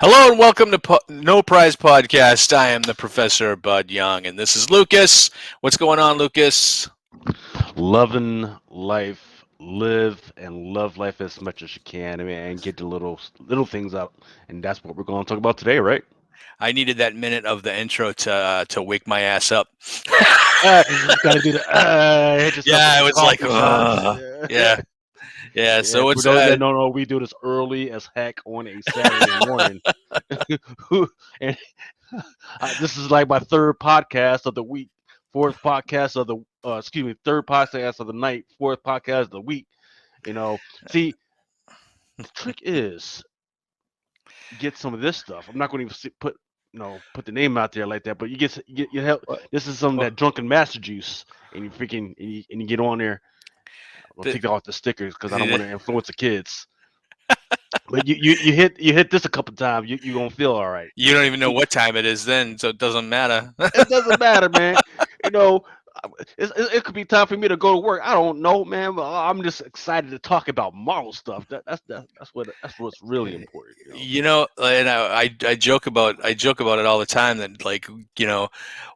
Hello and welcome to No Prize Podcast. I am the Professor Bud Young, and this is Lucas. What's going on, Lucas? Loving life, live and love life as much as you can, I mean, and get the little things out, and that's what we're going to talk about today, right? I needed that minute of the intro to wake my ass up. Got to do the hit yourself with Yeah, the I was like, coffee shots. yeah, yeah. Yeah. So For it's those that don't know, we do this early as heck on a Saturday morning. And this is like my third podcast of the week, fourth podcast of the third podcast of the night, fourth podcast of the week. See, the trick is get some of this stuff. I'm not going to even put the name out there like that, but you help. what- This is some of what- that drunken master juice, and you get on there. I'll the, take off the stickers because I don't want to influence the kids. But you hit this a couple times, you gonna feel all right. you don't even know what time it is then, so it doesn't matter. It doesn't matter, man. You know, it could be time for me to go to work. I don't know, man. But I'm just excited to talk about Marvel stuff. That's what's really important. And I joke about it all the time. That like,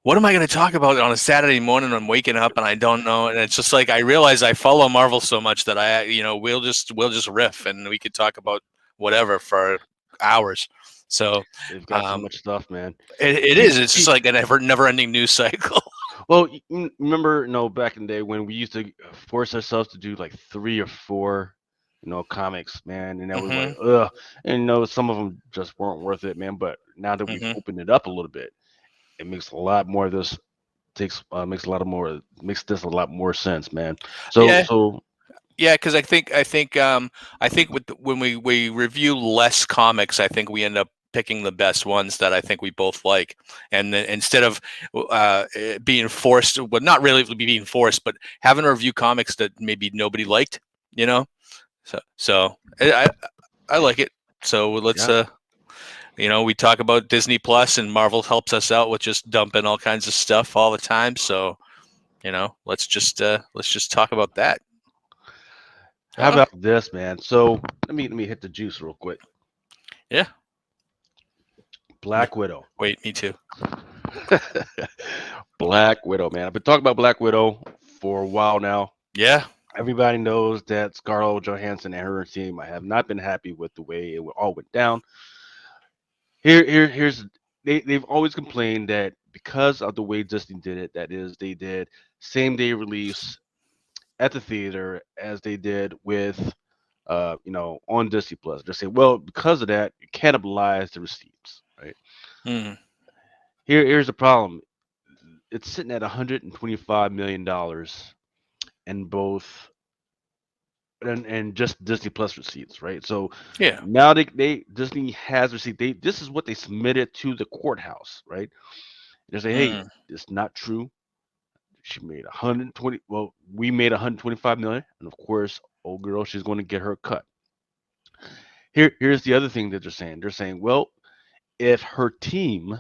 what am I going to talk about on a Saturday morning? I'm waking up and I don't know, and it's just like I realize I follow Marvel so much that we'll just riff and we could talk about whatever for hours. So They've got so um, much stuff, man. it is. It's just like a never-ending news cycle. Well, remember, back in the day when we used to force ourselves to do like 3 or 4, comics, man, and that was like, hmm ugh. And some of them just weren't worth it, man. But now that we've hmm opened it up a little bit, it makes a lot more of this makes this a lot more sense, man. So, Yeah, so yeah. Because I think when we review less comics, I think we end up picking the best ones that I think we both like, and then instead of being forced, well, not really being forced, but having to review comics that maybe nobody liked, you know. So I like it. So let's yeah, we talk about Disney Plus, and Marvel helps us out with just dumping all kinds of stuff all the time. So let's just talk about that. how Uh, about this, man? So let me hit the juice real quick. yeah. Black Widow. Wait, me too. Black Widow, man. I've been talking about Black Widow for a while now. Yeah. Everybody knows that Scarlett Johansson and her team have not been happy with the way it all went down. Here's they've always complained that because of the way Disney did it, that is, they did same day release at the theater as they did with on Disney Plus. They're saying, well, because of that, you cannibalize the receipts, right? Mm. Here's the problem. It's sitting at $125 million in both and just Disney Plus receipts, right? So Yeah. now they Disney has received this is what they submitted to the courthouse, right? They say, hey, Mm. it's not true. She made 120. Well, we made 125 million, and of course, old girl, she's going to get her cut. Here's the other thing that they're saying. They're saying, well, if her team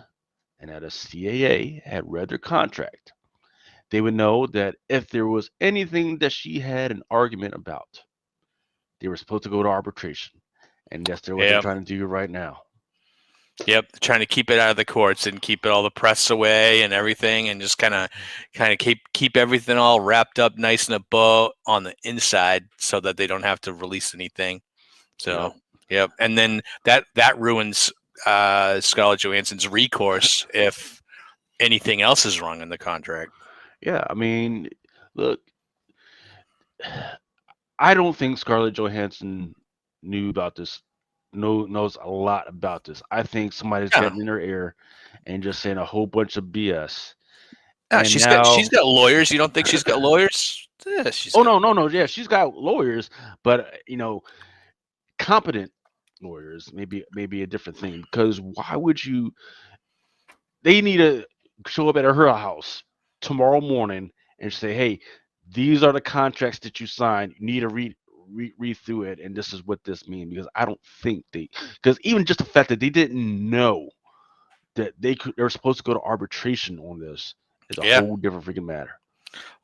and at a CAA had read their contract, they would know that if there was anything that she had an argument about, they were supposed to go to arbitration, and that's what they're Yeah. trying to do right now. Yep, trying to keep it out of the courts and keep it all the press away and everything, and just kind of keep everything all wrapped up nice in a bow on the inside, so that they don't have to release anything. Yeah, So, yep, and then that ruins Scarlett Johansson's recourse if anything else is wrong in the contract. yeah. I mean, look, I don't think Scarlett Johansson knew about this. Knows a lot about this. I think somebody's Yeah, getting in her ear and just saying a whole bunch of BS. yeah, And she's now, got lawyers. You don't think she's got lawyers? Yeah, she's oh got. no, no, no, yeah, she's got lawyers, but competent lawyers maybe a different thing. Because why would you? They need to show up at her house tomorrow morning and say, hey, these are the contracts that you signed. You need to read through it, and this is what this means. Because I don't think because even just the fact that they didn't know that they were supposed to go to arbitration on this is a Yeah. whole different freaking matter.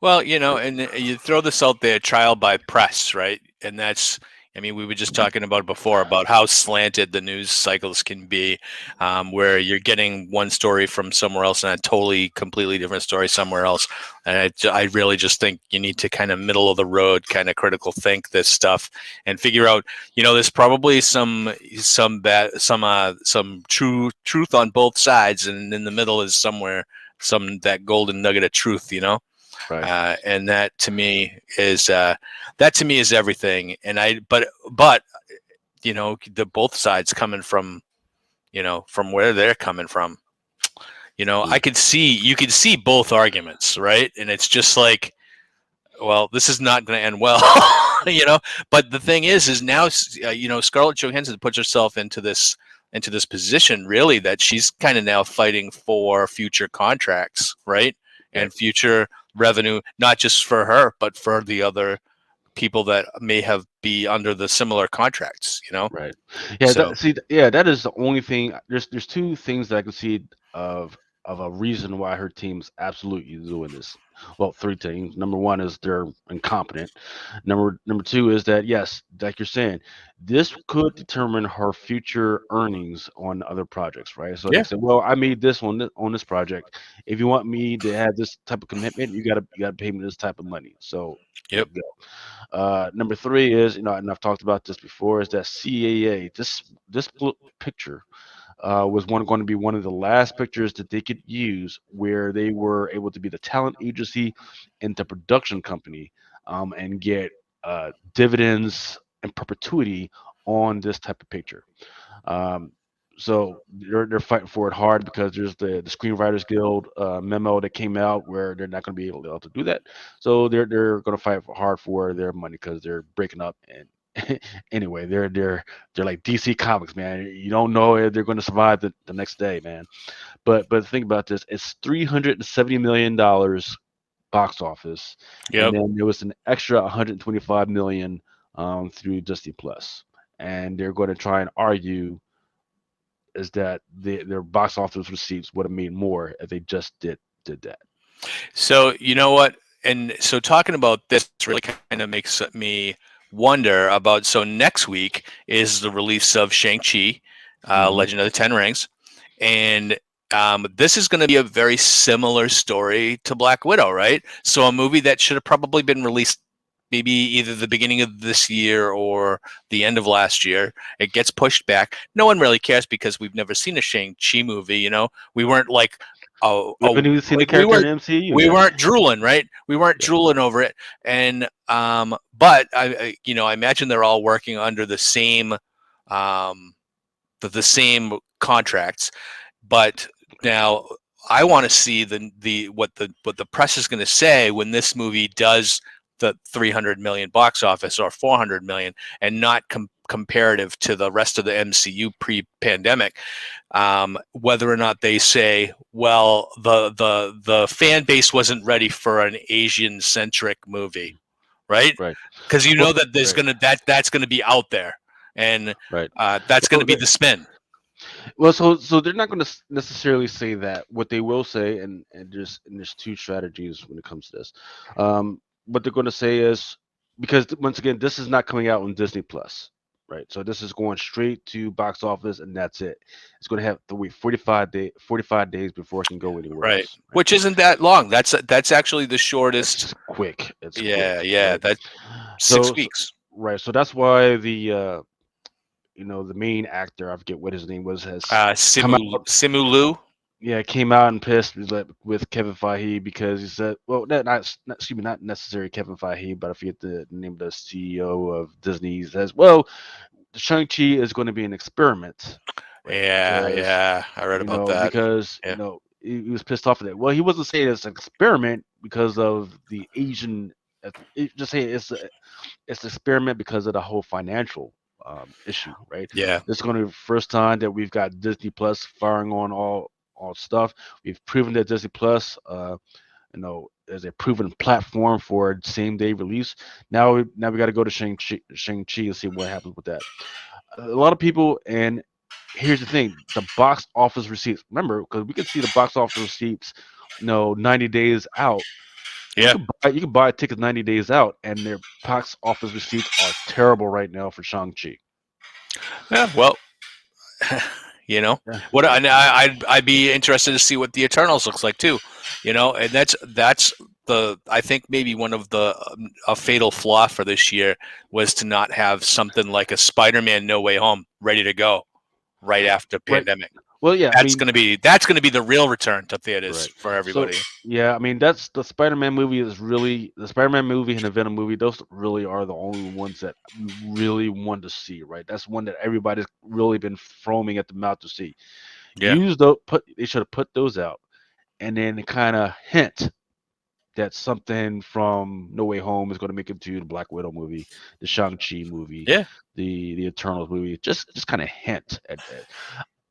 Well, and you throw this out there, trial by press, right? And that's I mean, we were just talking about before about how slanted the news cycles can be, where you're getting one story from somewhere else and a totally, completely different story somewhere else. And I really just think you need to kind of middle of the road, kind of critical think this stuff and figure out. There's probably some truth on both sides, and in the middle is somewhere that golden nugget of truth. Right. And that to me is everything. But the both sides coming from where they're coming from. Mm. You could see both arguments, right? And it's just like, well, this is not going to end well. But the thing is now, Scarlett Johansson puts herself into this position, really, that she's kind of now fighting for future contracts, right? Right. And future revenue, not just for her, but for the other people that may have be under the similar contracts. Right. Yeah. So That is the only thing. There's two things that I can see of a reason why her team's absolutely doing this. Well, three things. Number one is they're incompetent. Number two is that, yes, like you're saying, this could determine her future earnings on other projects, right? So they yeah, said, well, I made this on this project. If you want me to have this type of commitment, you gotta pay me this type of money. So there yep, you go. Number three is, and I've talked about this before, is that CAA. This picture was going to be one of the last pictures that they could use where they were able to be the talent agency and the production company, and get dividends and perpetuity on this type of picture. Um, so they're fighting for it hard because there's the Screenwriters Guild memo that came out where they're not going to be able to do that. So they're going to fight hard for their money because they're breaking up. And anyway, they're like DC Comics, man. You don't know if they're going to survive the next day, man. But think about this: it's $370 million box office, and yep. then there was an extra 125 million through Disney Plus, and they're going to try and argue is that their box office receipts would have made more if they just did that. So you know what? And so talking about this really kind of makes me wonder about. So next week is the release of Shang-Chi, Hmm. Legend of the Ten Rings, and this is going to be a very similar story to Black Widow, right? So a movie that should have probably been released maybe either the beginning of this year or the end of last year. It gets pushed back. No one really cares because we've never seen a Shang-Chi movie. We weren't like, We haven't even seen the like we character in weren't the MCU we yet. weren't drooling, right? We weren't Yeah. drooling over it. And but I imagine they're all working under the same um, the same contracts. But now I want to see the what the press is going to say when this movie does the 300 million box office or 400 million, and not comparative to the rest of the MCU pre-pandemic. Whether or not they say, well, the fan base wasn't ready for an Asian centric movie, right? Right. Because Well, that there's right. that's gonna be out there, and Right. that's gonna Well, be the spin. so they're not going to necessarily say that. What they will say, and there's two strategies when it comes to this. What they're going to say is, because once again, this is not coming out on Disney Plus, right? So this is going straight to box office, and that's it. It's going to have to wait 45 days before it can go anywhere Right. else. Right? Which isn't that long. That's actually the shortest. It's quick. It's Yeah, quick, yeah. right? That So, six so weeks. right. So that's why the main actor, I forget what his name was, has come out. Simulu. Yeah, came out and pissed with Kevin Feige because he said, well, excuse me, not necessarily Kevin Feige, but I forget the name of the CEO of Disney. He says, well, Shang-Chi is going to be an experiment, right? Yeah, Because yeah. I read about that. because Yeah. he was pissed off at it. Well, he wasn't saying it's an experiment because of the Asian. Just say it's an experiment because of the whole financial issue, right? Yeah. This is going to be the first time that we've got Disney Plus firing on all stuff. We've proven that Disney Plus, is a proven platform for same day release. Now we got to go to Shang-Chi and see what happens with that. A lot of people, and here's the thing: the box office receipts. Remember, because we can see the box office receipts, 90 days out. Yeah. You can buy tickets 90 days out, and their box office receipts are terrible right now for Shang-Chi. Yeah. Well, you know Yeah, what? yeah, I'd be interested to see what the Eternals looks like too. And that's the I think maybe one of the a fatal flaw for this year was to not have something like a Spider-Man No Way Home ready to go right after right. pandemic. Well, yeah, I mean, That's gonna be the real return to theaters right. for So, everybody. yeah, I mean, that's the Spider-Man movie is really the Spider-Man movie and the Venom movie. Those really are the only ones that we really want to see, right? That's one that everybody's really been foaming at the mouth to see. Yeah. They should have put those out, and then kind of hint that something from No Way Home is going to make it to the Black Widow movie, the Shang-Chi movie, Yeah. the Eternals movie. Just kind of hint at that.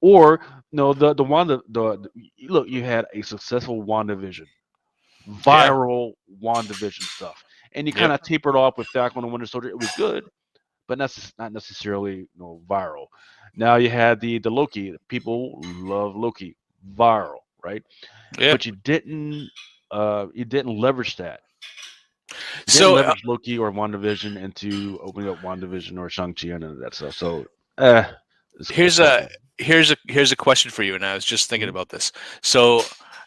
Or no, the Wanda look, you had a successful WandaVision, Yeah. viral WandaVision stuff, and you kind Yep. of tapered off with Falcon and Winter Soldier. It was good, but not necessarily viral. Now you had the Loki. People love Loki, viral, right? Yeah. But you didn't leverage that. You didn't So leverage Loki or WandaVision into opening up WandaVision or Shang-Chi and none of that stuff. So, it's here's kind a of. here's a question for you, and I was just thinking Mhm. about this. So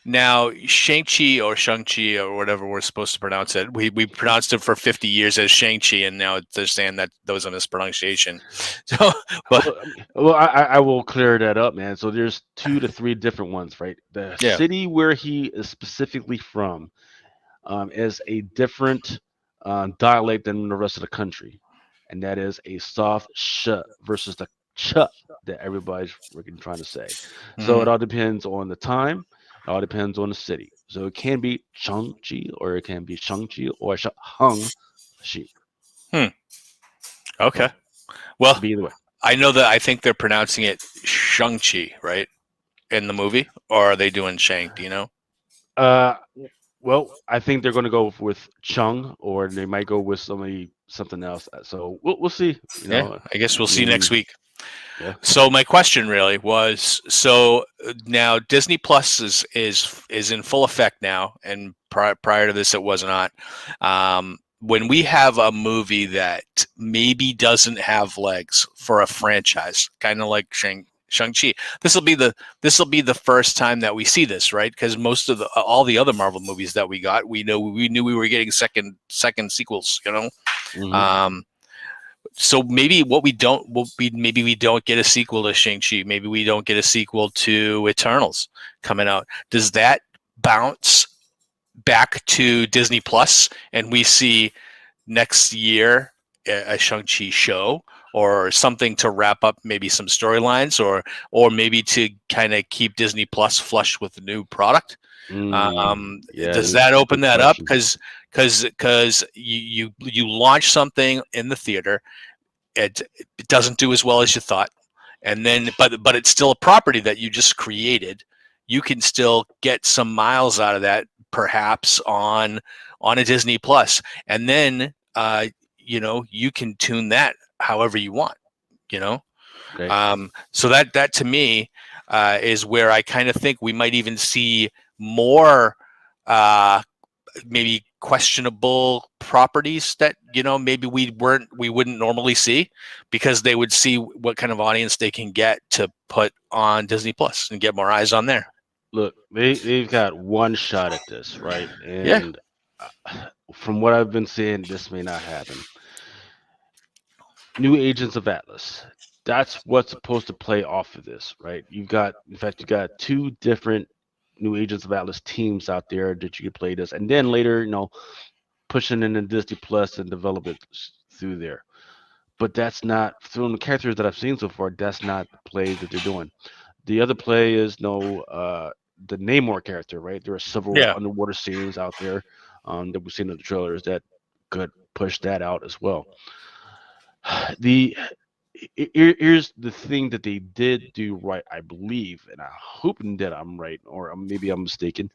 now Shang-Chi or Shang-Chi or whatever we're supposed to pronounce it, we pronounced it for 50 years as Shang-Chi, and now they're saying that there was a mispronunciation. So, but Well, I will clear that up, man. So there's 2 to 3 different ones, right? The yeah. city where he is specifically from is a different dialect than the rest of the country, and that is a soft sh versus the ch that everybody's freaking trying to say. So Mhm. it all depends on the time. It all depends on the city. So it can be Changchi or it can be Shangchi or Hung Shi. Hmm. Okay. So it Well, could be either way. I know that I think they're pronouncing it Shang-Chi, right? In the movie, or are they doing Shang? Do you know? Uh, well, I think they're going to go with Chung, or they might go with something else. So we'll see. Yeah. I guess we'll I see next mean, week. yeah. So my question really was: so now Disney Plus is in full effect now, and prior to this, it was not. When we have a movie that maybe doesn't have legs for a franchise, kind of like Shang-Chi, this will be the first time that we see this, right? Because most of the all the other Marvel movies that we got, we knew we were getting second sequels, Hmm. Um, so maybe maybe we don't get a sequel to Shang-Chi. Maybe we don't get a sequel to Eternals coming out. Does that bounce back to Disney Plus and we see next year a Shang-Chi show or something to wrap up maybe some storylines or maybe to kind of keep Disney Plus flush with the new product? Yeah, Does that open good that up? question. Because you launch something in the theater, it doesn't do as well as you thought, and then but it's still a property that you just created. You can still get some miles out of that, perhaps on a Disney Plus, and then you can tune that however you want. You know, Okay. so that to me is where I kind of think we might even see more uh, maybe questionable properties that maybe we wouldn't normally see because they would see what kind of audience they can get to put on Disney Plus and get more eyes on there. Look, they've got one shot at this, right? Yeah, And from what I've been seeing, this may not happen. New Agents of Atlas. That's what's supposed to play off of this, right? In fact, you got 2 different New Agents of Atlas teams out there that you could play this, and then later, pushing in the Disney Plus and develop it through there. But that's not from the characters that I've seen so far. That's not the play that they're doing. The other play is the Namor character, right? There are several yeah. underwater scenes out there that we've seen in the trailers that could push that out as well. The Here's the thing that they did do right, I believe, and I'm hoping that I'm right, or maybe I'm mistaken.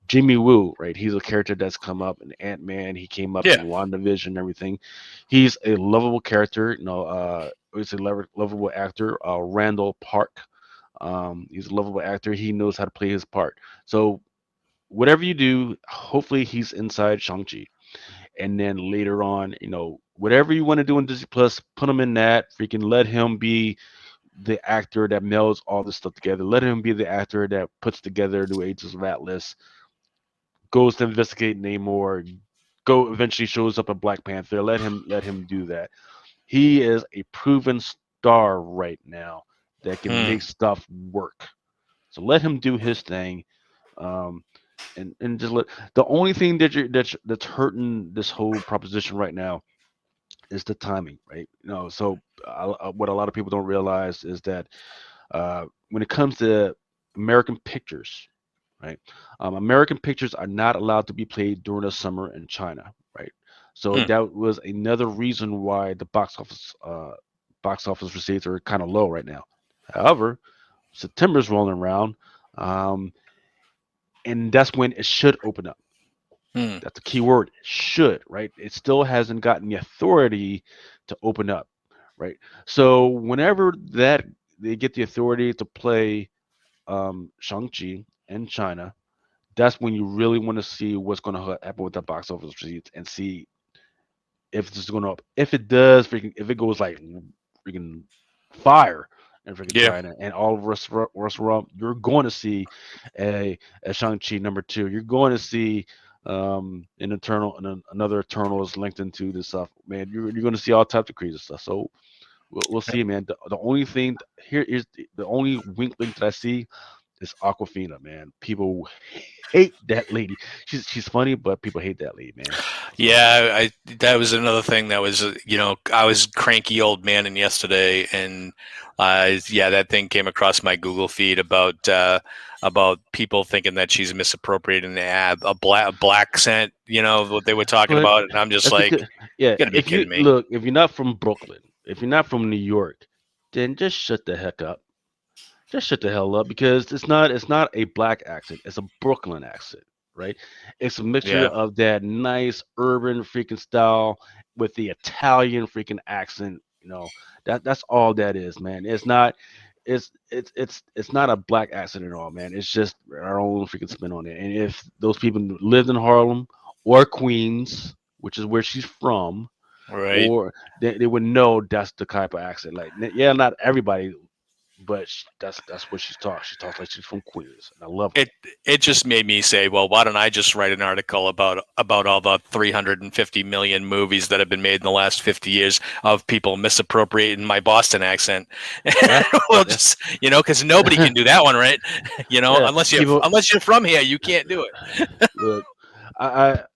Jimmy Woo, right? He's a character that's come up in Ant-Man. He came up in Yeah. WandaVision and everything. He's a lovable character. He's a lovable actor. Randall Park. He's a lovable actor. He knows how to play his part. So whatever you do, hopefully he's inside Shang-Chi. And then later on, whatever you want to do in Disney Plus, put him in that. Freaking let him be the actor that melds all this stuff together. Let him be the actor that puts together New Agents of Atlas, goes to investigate Namor, go eventually shows up a Black Panther. Let him do that. He is a proven star right now that can Hmm. make stuff work. So let him do his thing. Um, and just let the only thing that's hurting this whole proposition right now is the timing, right? So what a lot of people don't realize is that when it comes to American pictures, right? American pictures are not allowed to be played during the summer in China, right? So Hmm. that was another reason why the box office receipts are kind of low right now. However, September's rolling around, um, and that's when it should open up. Hmm. That's the key word, should, right? It still hasn't gotten the authority to open up, right? So whenever that they get the authority to play Shang-Chi in China, that's when you really want to see what's going to happen with the box office receipts and see if it's going up. If it does, if it goes like freaking fire in freaking Yeah. China and all of us around, you're going to see a Shang-Chi number 2. You're going to see another Eternal is linked into this stuff, man. You're going to see all types of crazy stuff. So we'll see, man. The only thing here is the only wink link that I see is Aquafina, man. People hate that lady. She's funny, but people hate that lady, man. So Yeah, I that was another thing that was I was cranky old man and yesterday, and yeah, that thing came across my Google feed about people thinking that she's misappropriating the a black scent, what they were talking but about, and I'm just that's like, because, yeah, you gotta be if you kidding me. look, if you're not from Brooklyn, if you're not from New York, then just shut the heck up. Just shut the hell up because it's not a black accent, it's a Brooklyn accent, right? It's a mixture Yeah, of that nice urban freaking style with the Italian freaking accent. That's all that is, man. It's not a black accent at all, man. It's just our own freaking spin on it. And if those people lived in Harlem or Queens, which is where she's from, right. or they would know that's the type of accent. Like, yeah, not everybody, but that's what she talks. She talks like she's from Queens, and I love it. It just made me say, well, why don't I just write an article about all the 350 million movies that have been made in the last 50 years of people misappropriating my Boston accent? Yeah, Well, yeah, just because nobody can do that one, right? yeah. People Unless you're from here, you can't do it. look.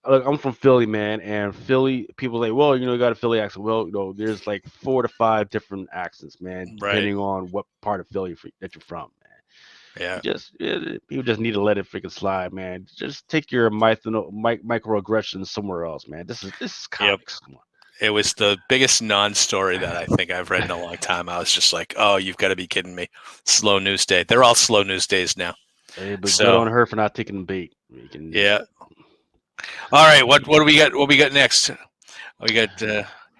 Look, I'm from Philly, man, and Philly people say, well, you got a Philly accent. Well, there's like 4 to 5 different accents, man, Right. depending on what part of Philly that you're from, man. Yeah. People just need to let it freaking slide, man. Just take your microaggressions somewhere else, man. This is Yep. comics. Come on. It was the biggest non-story that I think I've read in a long time. I was just like, "Oh, you've got to be kidding me!" Slow news day. They're all slow news days now. Hey, but good So, on her for not taking the bait. You can yeah. All right. What do we got? What we got next? We got.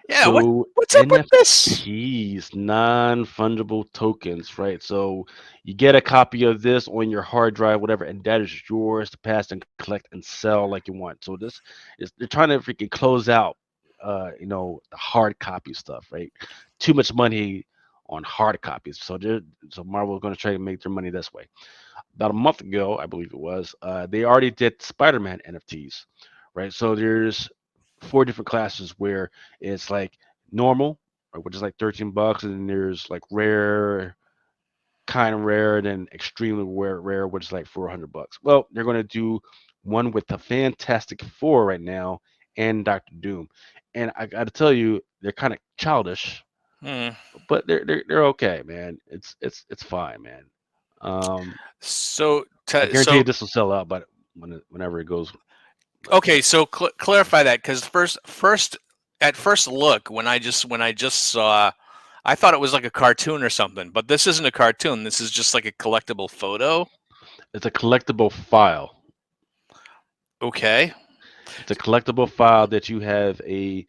Yeah. So What's up with this? NFTs, non-fungible tokens, right? So you get a copy of this on your hard drive, whatever, and that is yours to pass and collect and sell like you want. So this is they're trying to freaking close out, the hard copy stuff, right? Too much money on hard copies. So Marvel is going to try to make their money this way. About a month ago, I believe it was, they already did Spider-Man NFTs, right? So there's 4 different classes where it's like normal, which is like $13, and then there's like rare, kind of rare, and then extremely rare, which is like $400. Well, they're going to do one with the Fantastic Four right now and Doctor Doom, and I got to tell you, they're kind of childish, Hmm. but they're okay, man. It's fine, man. Um, So, I guarantee you this will sell out, but whenever it goes, but okay. So clarify that because first at first look when I just saw, I thought it was like a cartoon or something. But this isn't a cartoon. This is just like a collectible photo. it's a collectible file. Okay. It's a collectible file that you have a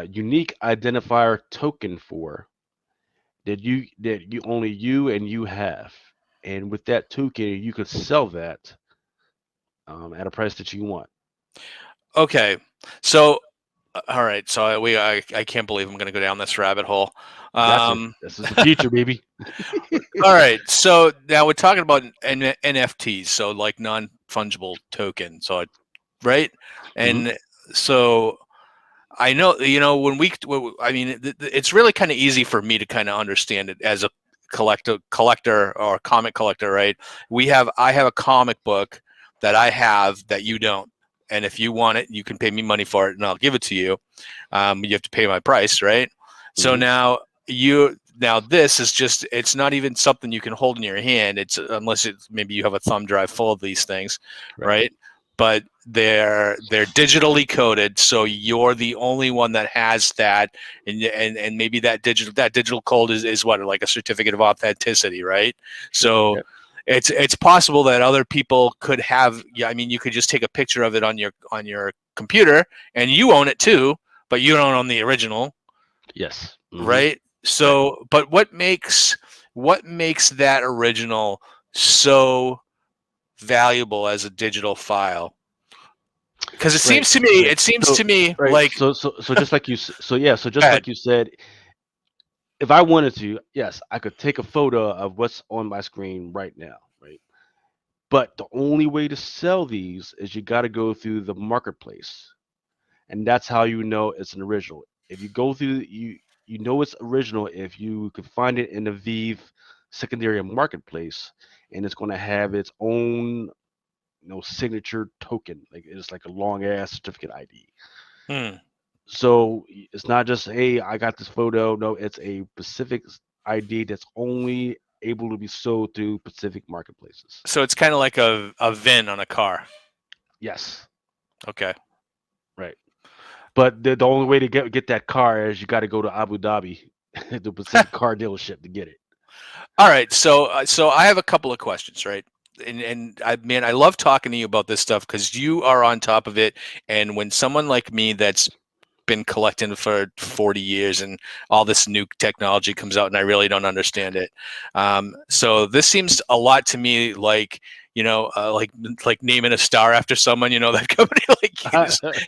unique identifier token for that you only you and you have, and with that token, you could sell that at a price that you want. Okay. So all right. So I can't believe I'm going to go down this rabbit hole. Got to. Um, This is the future, baby. all right. So now we're talking about NFTs, so like non-fungible token. So right, Hmm. and so I know, when I mean, it's really kind of easy for me to kind of understand it as a collector or comic collector, right? I have a comic book that I have that you don't. And if you want it, you can pay me money for it and I'll give it to you. You have to pay my price, right? So Hmm. now this is just, it's not even something you can hold in your hand. It's unless it's maybe you have a thumb drive full of these things, Right. right? But they're digitally coded, so you're the only one that has that, and maybe that digital code is what, like a certificate of authenticity, right? Sure. So Yep. it's possible that other people could have, yeah, I mean, you could just take a picture of it on your computer and you own it too, but you don't own the original, Yes. Hmm. right? Right. So but what makes that original so valuable as a digital file? Because it Right. seems to me, Right. it seems So to me right. like, So just like you. So yeah. So go just ahead. like you said, if I wanted to, yes, I could take a photo of what's on my screen right now. Right. But the only way to sell these is you got to go through the marketplace, and that's how you know it's an original. If you go through, you know it's original if you can find it in the Vive secondary marketplace, and it's going to have its own signature token, like it's like a long ass certificate ID. Hmm. So it's not just, hey, I got this photo. No, it's a specific ID that's only able to be sold through Pacific marketplaces. So it's kind of like a VIN on a car. Yes, Okay. right. But the only way to get that car is you got to go to Abu Dhabi, the Pacific car dealership to get it. All right. So I have a couple of questions, right? And I love talking to you about this stuff because you are on top of it. And when someone like me that's been collecting for 40 years and all this new technology comes out and I really don't understand it. So this seems a lot to me like, like naming a star after someone, that company, like,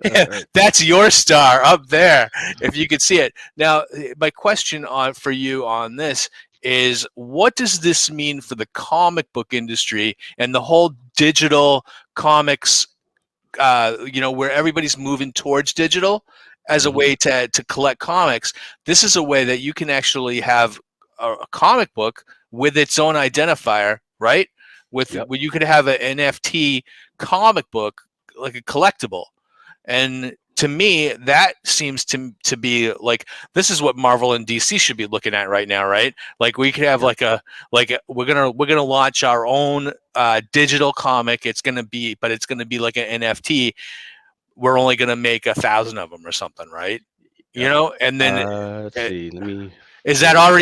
yeah, Right. that's your star up there, if you could see it. Now, my question for you on this is, what does this mean for the comic book industry and the whole digital comics, where everybody's moving towards digital as a Hmm. way to collect comics? This is a way that you can actually have a comic book with its own identifier, right? Yep. Where you could have an NFT comic book, like a collectible. And to me, that seems to be like, this is what Marvel and DC should be looking at right now, right? Like we could have Yep. we're gonna launch our own digital comic. But it's gonna be like an NFT. We're only gonna make 1,000 of them or something, right? Yep. And then Let's uh, see. Let me is pull that this already up.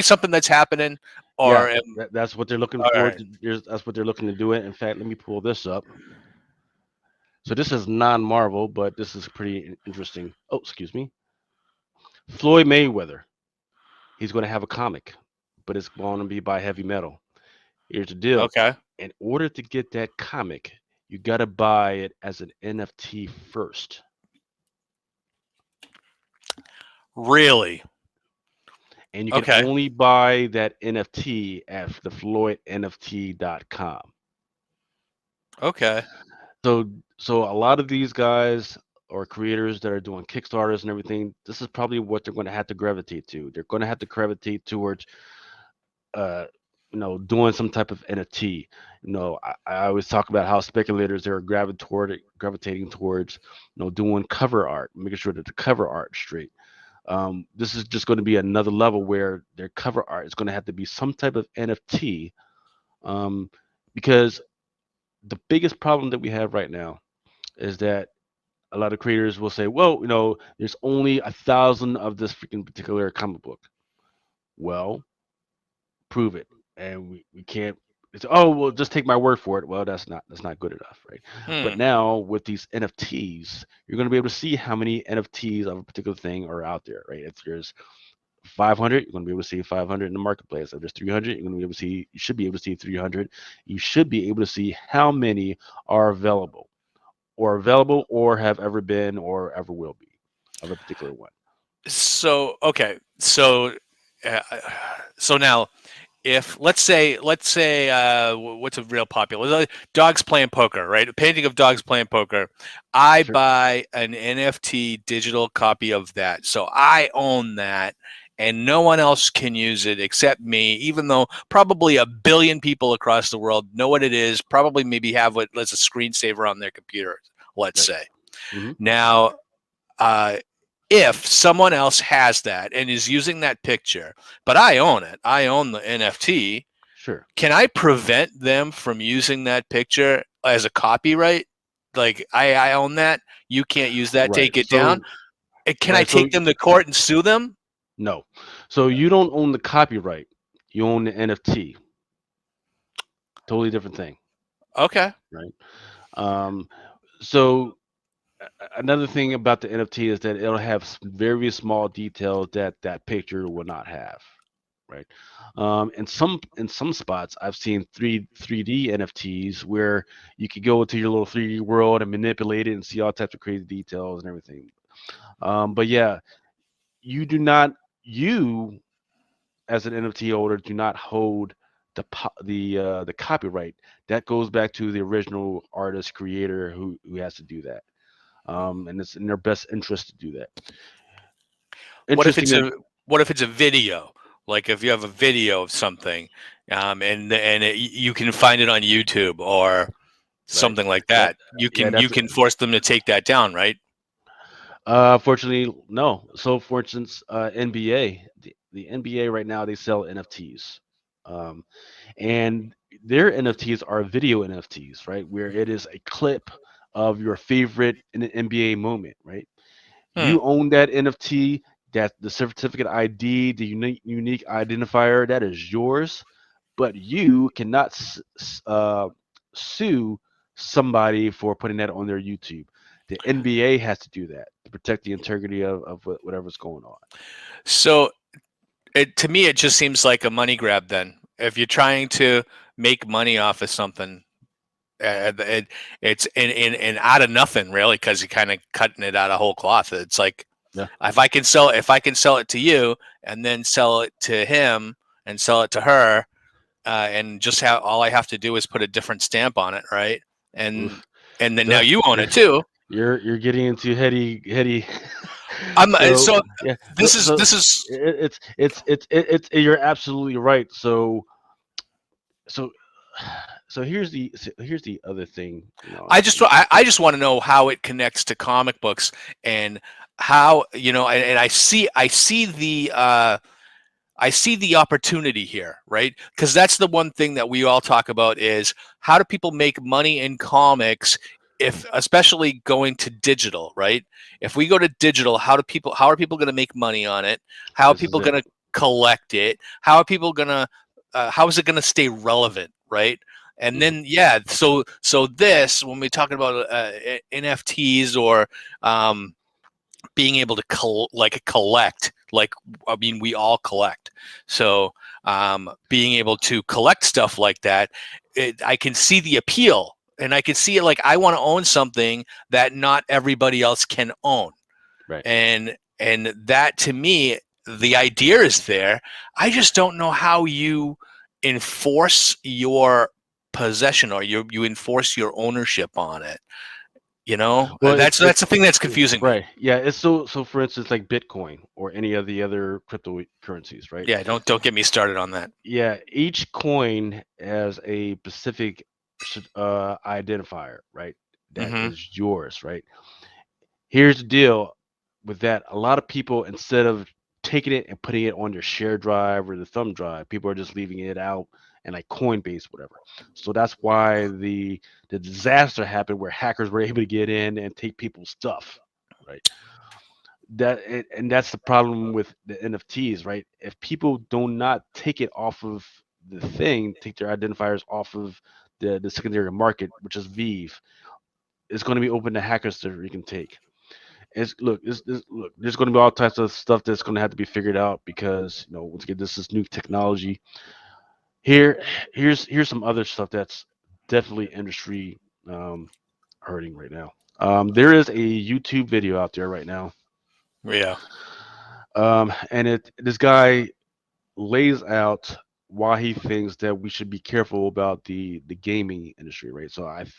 something that's happening, Yeah, or that's what they're looking all for. right? That's what they're looking to do it. In fact, let me pull this up. So this is non-Marvel, but this is pretty interesting. Oh, excuse me. Floyd Mayweather. He's going to have a comic, but it's going to be by Heavy Metal. Here's the deal. Okay, In order to get that comic, you got to buy it as an NFT first. really? And you can Okay, only buy that NFT at thefloydnft.com. okay. So so a lot of these guys or creators that are doing Kickstarters and everything, this is probably what they're going to have to gravitate to. They're going to have to gravitate towards uh doing some type of NFT. I always talk about how speculators are gravitating towards doing cover art, making sure that the cover art is straight. This is just going to be another level where their cover art is going to have to be some type of NFT, um, because the biggest problem that we have right now is that a lot of creators will say, well, there's only 1,000 of this freaking particular comic book. Well, prove it. And we can't. It's, oh, well, just take my word for it. Well, that's not good enough, right? But Hmm. now with these NFTs, you're going to be able to see how many NFTs of a particular thing are out there, right? If there's 500, you're going to be able to see 500 in the marketplace. If there's 300, you're going to be able to see. You should be able to see 300. You should be able to see how many are available, or have ever been, or ever will be, of a particular one. So okay, uh, so now if let's say what's a real popular dogs playing poker, right? A painting of dogs playing poker. I Sure. buy an NFT digital copy of that, so I own that, and no one else can use it except me. Even though probably a billion people across the world know what it is, probably maybe have what as a screensaver on their computer. Let's Right. say Hmm. now uh, if someone else has that and is using that picture, but I own it, I own the NFT, Sure. can I prevent them from using that picture as a copyright? Like I own that, you can't use that, Right. take it down. Can I Right. So take them to court and sue them? no. So you don't own the copyright. You own the NFT. Totally different thing, Okay. right? Um, so another thing about the NFT is that it'll have very small details that that picture will not have, right? In some spots, I've seen 3D NFTs where you could go into your little 3D world and manipulate it and see all types of crazy details and everything. But yeah, you do not you as an NFT holder do not hold the copyright. That goes back to the original artist creator who has to do that. And it's in their best interest to do that. What if Interesting it's that, a what if it's a video? Like if you have a video of something, you can find it on YouTube or right? something like That that. yeah, You that's can force them to take that down, right? fortunately no. So for instance, NBA, the NBA right now they sell NFTs. Um, and their NFTs are video NFTs, right? Where it is a clip of your favorite in an NBA moment, right? Hmm. You own that NFT, that the certificate ID, the unique identifier, that is yours. But you cannot sue somebody for putting that on their YouTube. The NBA has to do that to protect the integrity of whatever's going on. So to me, it just seems like a money grab. Then, if you're trying to make money off of something, it, it's and out of nothing really, because you're kind of cutting it out of whole cloth. It's like Yeah. if I can sell it to you and then sell it to him and sell it to her, and just have all I have to do is put a different stamp on it, right? And Oof. and then now So you own you're it too. you're getting into heady. I'm So so yeah, this is it's you're absolutely right. So here's the other thing, I just want to know how it connects to comic books and how and I see the opportunity here, right? Because that's the one thing that we all talk about is how do people make money in comics if especially going to digital, right? If we go to digital, how are people going to make money on it? How are this is people it. going to collect it? How are people going to how is it going to stay relevant, right? And Mhm. then yeah, so this when we're talking about NFTs or being able to collect like I mean we all collect, so being able to collect stuff like that, I can see the appeal and I can see it like I want to own something that not everybody else can own, Right. and that to me the idea is there. I just don't know how you enforce your possession or you enforce your ownership on it, Well, that's the thing that's confusing me. right. Yeah, it's so for instance like Bitcoin or any of the other cryptocurrencies, right? Yeah, don't get me started on that. Yeah, each coin has a specific identifier, right? That Hmm. is yours, right? Here's the deal with that. A lot of people, instead of taking it and putting it on their share drive or the thumb drive, people are just leaving it out and like Coinbase, whatever. So that's why the disaster happened where hackers were able to get in and take people's stuff, right? And that's the problem with the NFTs, right? If people do not take it off of the thing, take their identifiers off of the secondary market, which is Vive, it's going to be open to hackers to you can take. look. There's going to be all types of stuff that's going to have to be figured out because once again, this is new technology. Here, here's some other stuff that's definitely industry um, hurting right now. There is a YouTube video out there right now, Yeah. and this guy lays out why he thinks that we should be careful about the gaming industry, right? So I've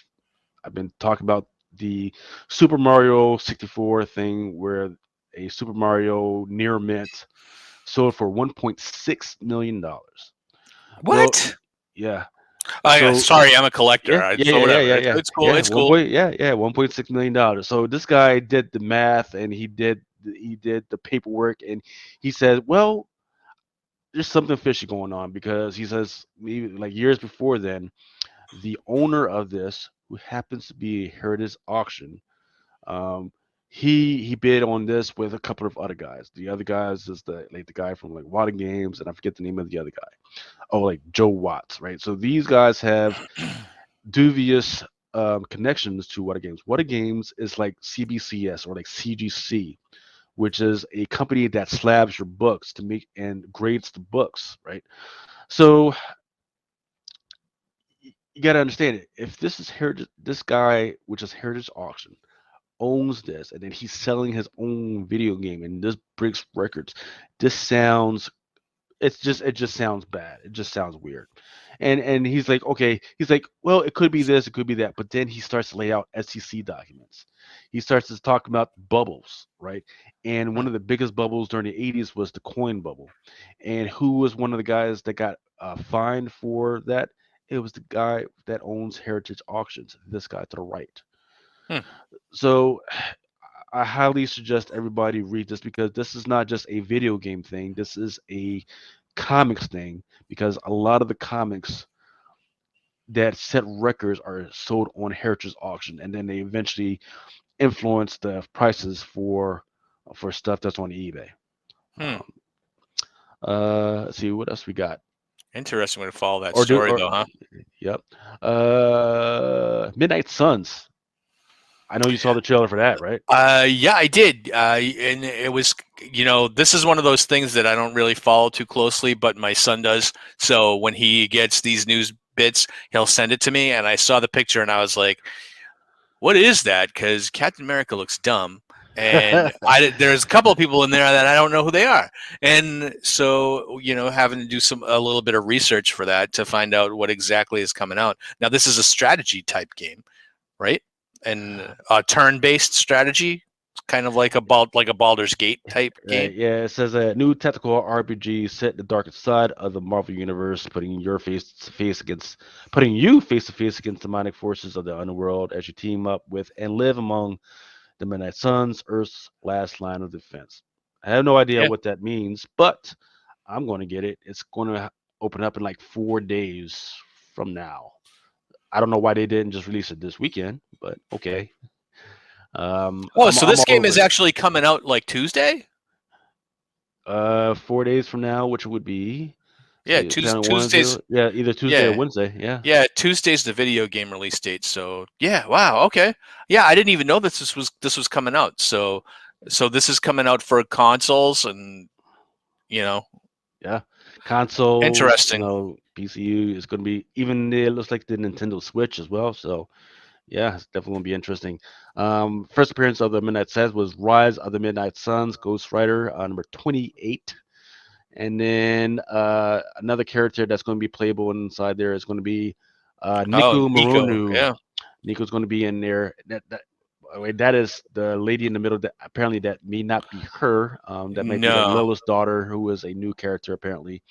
been talking about the Super Mario 64 thing where a Super Mario near mint sold for $1.6 million. Well, What? yeah. I So sorry, I'm a collector. yeah, yeah, So yeah, yeah, whatever. yeah, It's, yeah, it's cool. yeah. It's cool. $1.6 million. So this guy did the math and he did the paperwork and he said, well, there's something fishy going on because he says like years before then, the owner of this, who happens to be a Heritage Auction, um, he bid on this with a couple of other guys. The other guys is the guy from like Water Games, and I forget the name of the other guy. Oh, like Joe Watts, right? So these guys have dubious connections to Water Games. Water Games is like CBCS or like CGC, which is a company that slabs your books to make and grades the books, right? So you got to understand it. If this is Heritage, this guy, which is Heritage Auction, owns this, and then he's selling his own video game, and this breaks records. This sounds it just sounds bad. It just sounds weird. And he's like, okay, he's like, well, it could be this, it could be that. But then he starts to lay out SEC documents. He starts to talk about bubbles, right? And one of the biggest bubbles during the 80s was the coin bubble. And who was one of the guys that got fined for that? It was the guy that owns Heritage Auctions, this guy to the right. Hmm. So I highly suggest everybody read this because this is not just a video game thing. This is a comics thing because a lot of the comics that set records are sold on Heritage Auction, and then they eventually influence the prices for stuff that's on eBay. Hmm. Um, let's see what else we got. Interesting way to follow that Or do story, or though, huh? yep. Midnight Suns. I know you saw the trailer for that, right? Yeah, I did. And it was, this is one of those things that I don't really follow too closely, but my son does. So when he gets these news bits, he'll send it to me. And I saw the picture and I was like, what is that? Because Captain America looks dumb. And there's a couple of people in there that I don't know who they are. And so, having to do a little bit of research for that to find out what exactly is coming out. Now, this is a strategy type game, right? And a turn-based strategy, kind of like a Baldur's Gate type game. Right, yeah, it says a new tactical RPG set in the darkest side of the Marvel universe, putting you face to face against demonic forces of the underworld as you team up with and live among the Midnight Suns, Earth's last line of defense. I have no idea Yeah. what that means, but I'm going to get it. It's going to open up in like 4 days from now. I don't know why they didn't just release it this weekend, but okay. Oh, so I'm this all game over is it. actually coming out like Tuesday? 4 days from now, which would be Yeah, see, channel one, Tuesdays. zero. Yeah, either Tuesday or Yeah. Wednesday. Yeah, Yeah, Tuesday's the video game release date. So, yeah, wow, okay. Yeah, I didn't even know this was coming out. So this is coming out for consoles and, you know, yeah. Consoles, interesting. PCU is going to be even. It looks like the Nintendo Switch as well. So yeah, it's definitely going to be interesting. First appearance of the Midnight Suns was Rise of the Midnight Suns, Ghost Rider, number 28. And then another character that's going to be playable inside there is going to be Oh, Nico Nico. Maronu. Yeah. Nico's going to be in there. By the way, that is the lady in the middle. That apparently that may not be her. That might be like No. Lola's daughter, who is a new character apparently.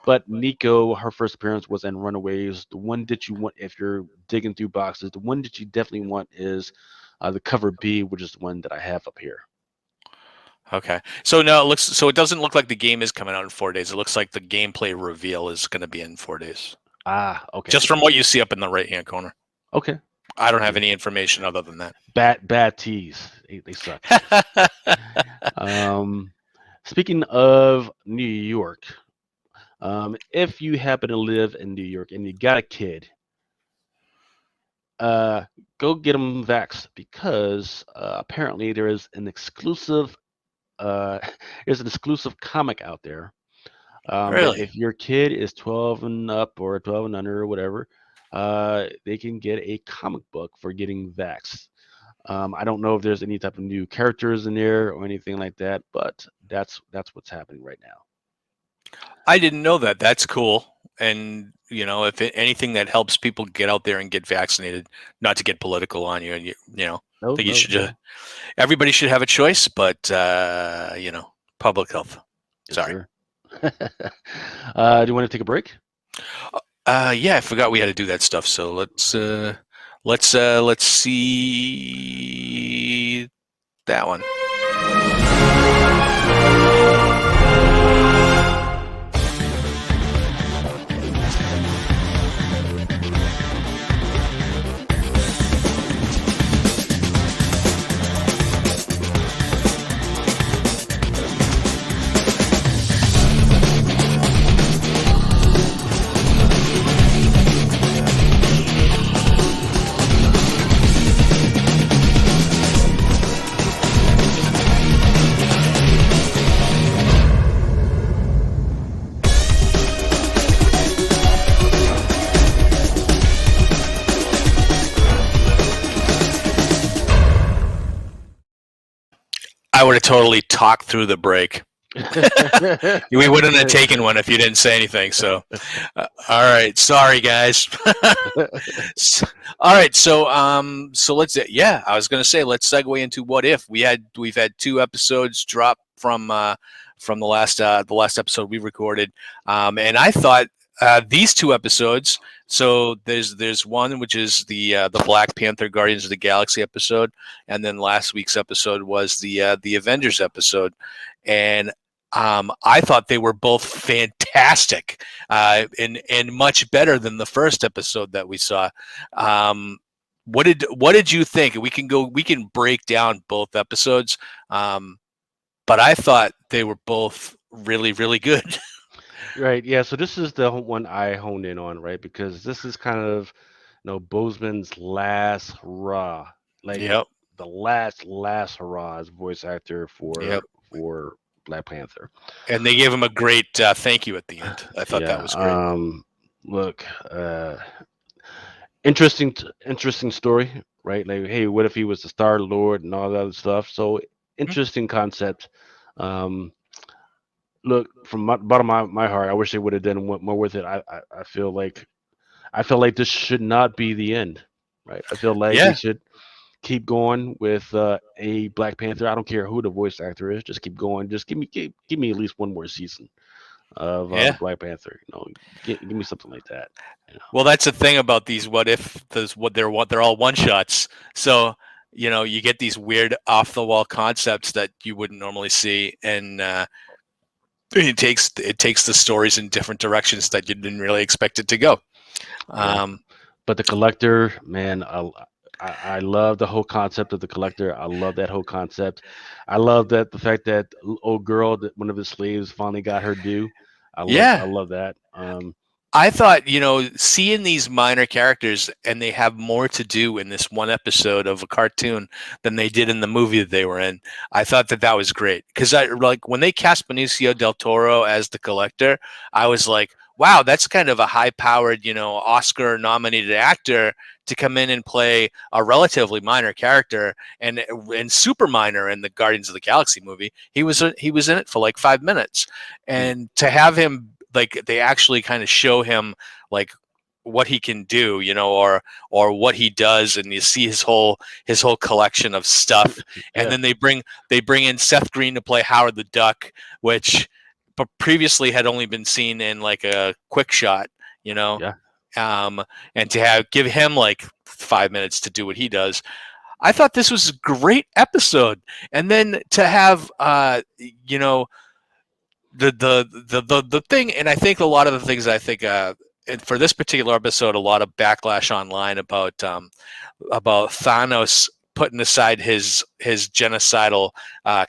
But Nico, her first appearance was in Runaways. The one that you want if you're digging through boxes, the one that you definitely want is the cover B, which is the one that I have up here. Okay. So no, it doesn't look like the game is coming out in 4 days. It looks like the gameplay reveal is going to be in 4 days. Ah, okay, Just from what you see up in the right-hand corner. okay. I don't have Okay. any information other than that. Bad teas. They suck. Um, Speaking of New York, if you happen to live in New York and you got a kid, go get them vaxxed because apparently there is an exclusive uh, there's an exclusive comic out there that Really? if your kid is 12 and up or 12 and under or whatever, they can get a comic book for getting vaxxed. I don't know if there's any type of new characters in there or anything like that, but that's what's happening right now. I didn't know that. That's cool. And if anything that helps people get out there and get vaccinated, not to get political on you, and I No, think you no, should. no. Everybody should have a choice, but public health. Yes, Sorry. sir. Do you want to take a break? Yeah, I forgot we had to do that stuff. So let's see that one. I would have totally talked through the break. We wouldn't have taken one if you didn't say anything. So, all right, sorry guys. All right, so let's. Yeah, I was gonna say let's segue into what if we've had 2 episodes drop from the last episode we recorded, and I thought these 2 episodes. So there's one which is the Black Panther Guardians of the Galaxy episode, and then last week's episode was the Avengers episode, and I thought they were both fantastic and much better than the first episode that we saw. What did you think? We can break down both episodes, but I thought they were both really, really good. Right. Yeah. So this is the one I honed in on, right? Because this is kind of, Bozeman's last hurrah, like Yep. the last hurrah as voice actor Yep. for Black Panther. And they gave him a great thank you at the end. I thought that Yeah. was great. Look, interesting story, right? Like, hey, what if he was the Star Lord and all that other stuff? So interesting concept. Um, look, from my bottom of my heart, I wish they would have done more with it. I feel like this should not be the end, right? I feel like they Yeah. should keep going with a Black Panther. I don't care who the voice actor is, just keep going. Just give me at least one more season of the Yeah. Black Panther. Give me something like that. Well, that's the thing about these what if they're all one shots. So you get these weird off the wall concepts that you wouldn't normally see, and it takes the stories in different directions that you didn't really expect it to go. Yeah. But the collector, man, I love the whole concept of the collector. I love that whole concept. I love that the fact that old girl, that one of his slaves finally got her due. I Yeah. love that. I thought, seeing these minor characters and they have more to do in this one episode of a cartoon than they did in the movie that they were in. I thought that was great because when they cast Benicio del Toro as the collector, I was like, wow, that's kind of a high-powered, Oscar-nominated actor to come in and play a relatively minor character and super minor in the Guardians of the Galaxy movie. He was in it for like 5 minutes, and to have him, like, they actually kind of show him like what he can do, or what he does, and you see his whole collection of stuff. And then they bring in Seth Green to play Howard the Duck, which previously had only been seen in like a quick shot, Yeah. and to give him like 5 minutes to do what he does. I thought this was a great episode. And then to have the thing, and I think a lot of the things, I think and for this particular episode, a lot of backlash online about Thanos putting aside his genocidal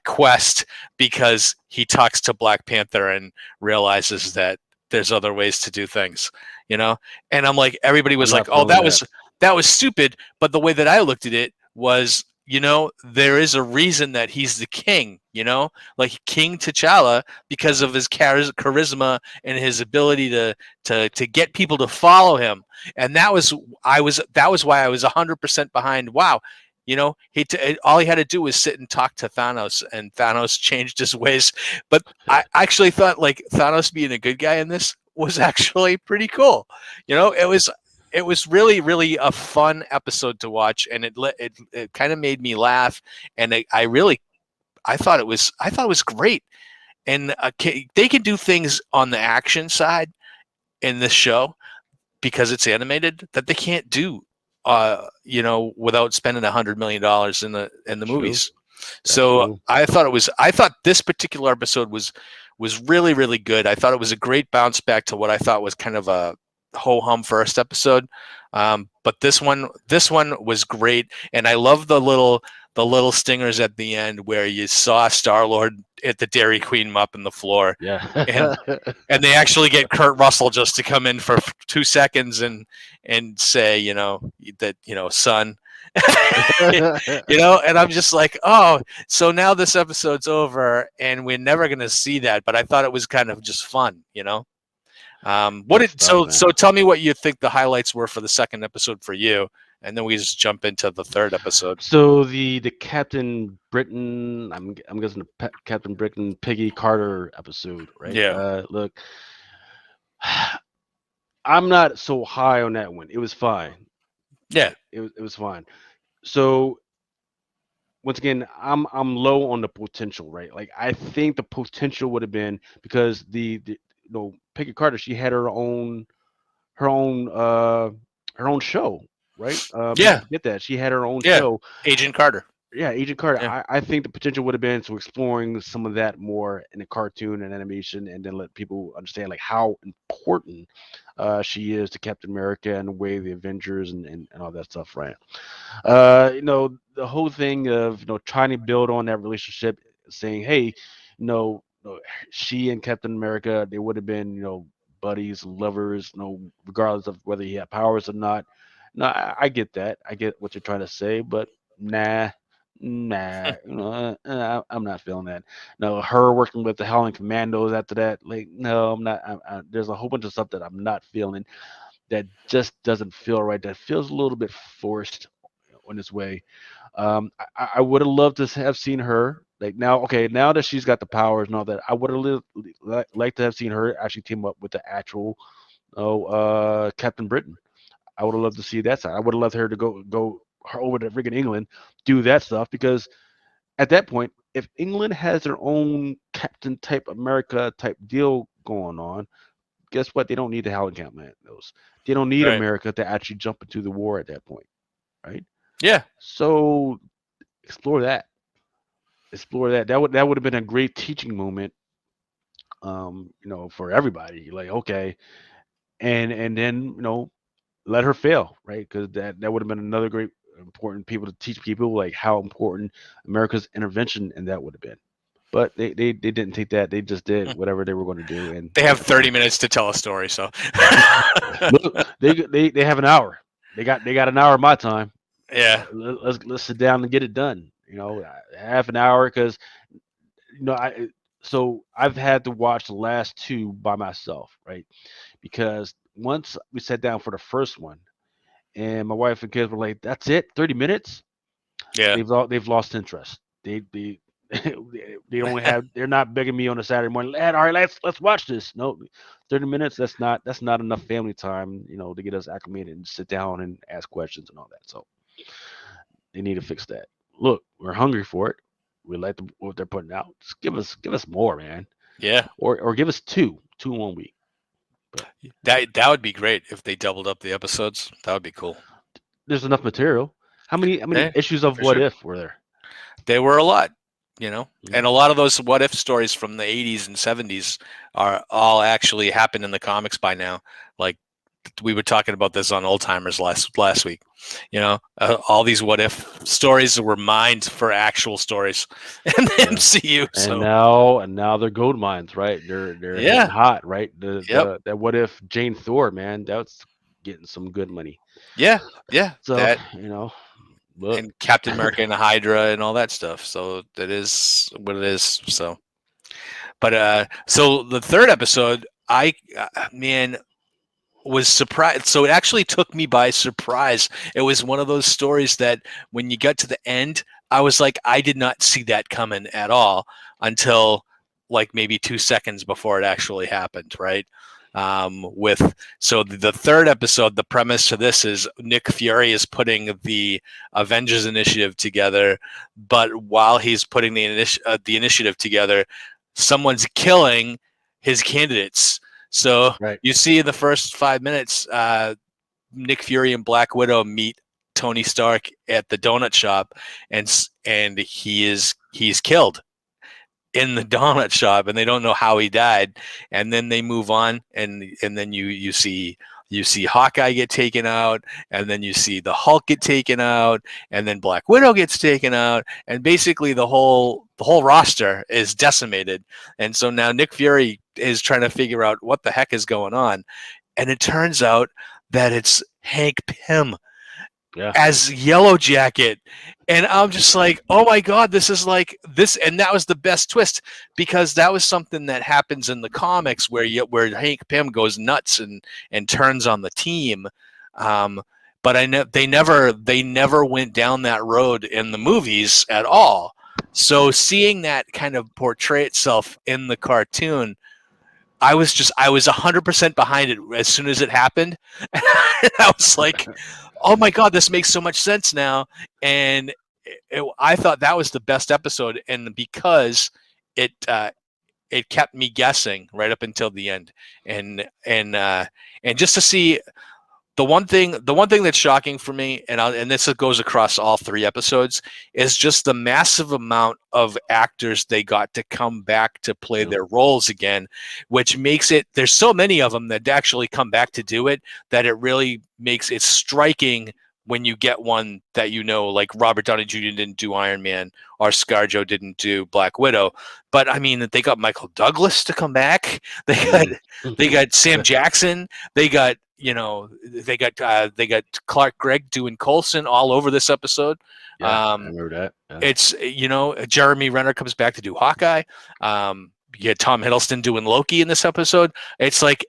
quest because he talks to Black Panther and realizes that there's other ways to do things, and I'm like, everybody was like, oh, that was that was stupid. But the way that I looked at it was, there is a reason that he's the king, like King T'Challa, because of his charisma and his ability to get people to follow him. And that was why I was 100% behind. Wow. All he had to do was sit and talk to Thanos, and Thanos changed his ways. But I actually thought like Thanos being a good guy in this was actually pretty cool. It was really, really a fun episode to watch, and it kind of made me laugh, and I thought it was great. And they can do things on the action side in this show because it's animated that they can't do, without spending $100 million in the That's true. movies. That's So true. I thought this particular episode was really, really good. I thought it was a great bounce back to what I thought was kind of a ho hum first episode. But this one was great, and I love the little stingers at the end where you saw Star-Lord at the Dairy Queen mopping the floor, Yeah. and they actually get Kurt Russell just to come in for 2 seconds and say, that, son. And I'm just like, oh, so now this episode's over and we're never gonna see that. But I thought it was kind of just fun. Good stuff, So man. tell me what you think the highlights were for the second episode for you, and then we just jump into the third episode. So the Captain Britain, I'm guessing the Captain Britain Peggy Carter episode, right? Yeah. Look, I'm not so high on that one. It was fine. Yeah. It was fine. So once again, I'm low on the potential, right? Like I think the potential would have been because Peggy Carter, she had her own uh her own show, right? People Yeah. forget that she had her own Yeah. show. Agent Carter. Yeah, Agent Carter. Yeah. I think the potential would have been to exploring some of that more in the cartoon and animation, and then let people understand like how important she is to Captain America and the way the Avengers and all that stuff, right? The whole thing of trying to build on that relationship, saying, hey, she and Captain America, they would have been buddies, lovers, regardless of whether he had powers or not. No, I get that. I get what you're trying to say, but nah. Nah, I'm not feeling that. No, her working with the Howling Commandos after that, like, no, I'm not. There's a whole bunch of stuff that I'm not feeling that just doesn't feel right. That feels a little bit forced in its way. I would have loved to have seen her like now. Okay, now that she's got the powers and all that, I would have liked to have seen her actually team up with the actual Captain Britain. I would have loved to see that side. I would have loved her to go over to freaking England, do that stuff because at that point, if England has their own Captain type America type deal going on, guess what? They don't need the Howling Commandos. They don't need Right. America to actually jump into the war at that point, right? Yeah. So explore that. Explore that. That would have been a great teaching moment, for everybody. Like, okay, and then let her fail, right? Because that would have been another great important people to teach people like how important America's intervention in that would have been. But they didn't take that. They just did whatever they were going to do, and They have 30 minutes to tell a story, so look, they have an hour. They got an hour of my time. yeah. Let's sit down and get it done. Half an hour because I so I've had to watch the last two by myself, right? Because once we sat down for the first one, and my wife and kids were like, "That's it, 30 minutes." Yeah. They've lost interest. They they don't have. They're not begging me on a Saturday morning. Lad, all right, let's watch this. No, 30 minutes. That's not enough family time. To get us acclimated and sit down and ask questions and all that. So they need to fix that. Look, we're hungry for it. We like what they're putting out. Just give us more, man, Yeah. or give us two in 1 week. But That would be great if they doubled up the episodes. That would be cool. there's enough material. How many Yeah, issues of for What sure. If were there? There were a lot. And Yeah. a lot of those what if stories from the 80s and 70s are all actually happened in the comics by now. Like we were talking about this on Old Timers last week. All these what if stories were mined for actual stories in the Yeah. MCU. And So now they're gold mines, right? They're hitting yeah, hot, right? yep. That What If Jane Thor, man, that's getting some good money. Yeah, yeah, So that but and Captain America and the Hydra and all that stuff. So that is what it is. So, but so the third episode, man, was surprised. So it actually took me by surprise. It was one of those stories that when you got to the end, I was like, I did not see that coming at all until like maybe 2 seconds before it actually happened, right? With so the third episode, the premise to this is Nick Fury is putting the Avengers Initiative together, but while he's putting the initiative together, someone's killing his candidates. So right. you see in the first 5 minutes, Nick Fury and Black Widow meet Tony Stark at the donut shop, and he's killed in the donut shop, and they don't know how he died. And then they move on, and then you see Hawkeye get taken out, and then you see the Hulk get taken out, and then Black Widow gets taken out, and basically the whole roster is decimated. And so now Nick Fury is trying to figure out what the heck is going on, and it turns out that it's Hank Pym Yeah. as Yellow Jacket. And I'm just like, oh my God, this is like this. And that was the best twist, because that was something that happens in the comics where Hank Pym goes nuts and turns on the team. But they never went down that road in the movies at all. So seeing that kind of portray itself in the cartoon, I was 100% behind it as soon as it happened. I was like, oh my God, this makes so much sense now. And I thought that was the best episode, and because it kept me guessing right up until the end, and just to see the one thing that's shocking for me, and this goes across all three episodes, is just the massive amount of actors they got to come back to play their roles again, which makes it, there's so many of them that actually come back to do it, that it really makes it striking when you get one that like Robert Downey Jr. didn't do Iron Man, or ScarJo didn't do Black Widow. But I mean, they got Michael Douglas to come back. They got Sam Jackson. They got Clark Gregg doing Coulson all over this episode. Yeah, I remember that. Yeah. It's Jeremy Renner comes back to do Hawkeye. You get Tom Hiddleston doing Loki in this episode. It's like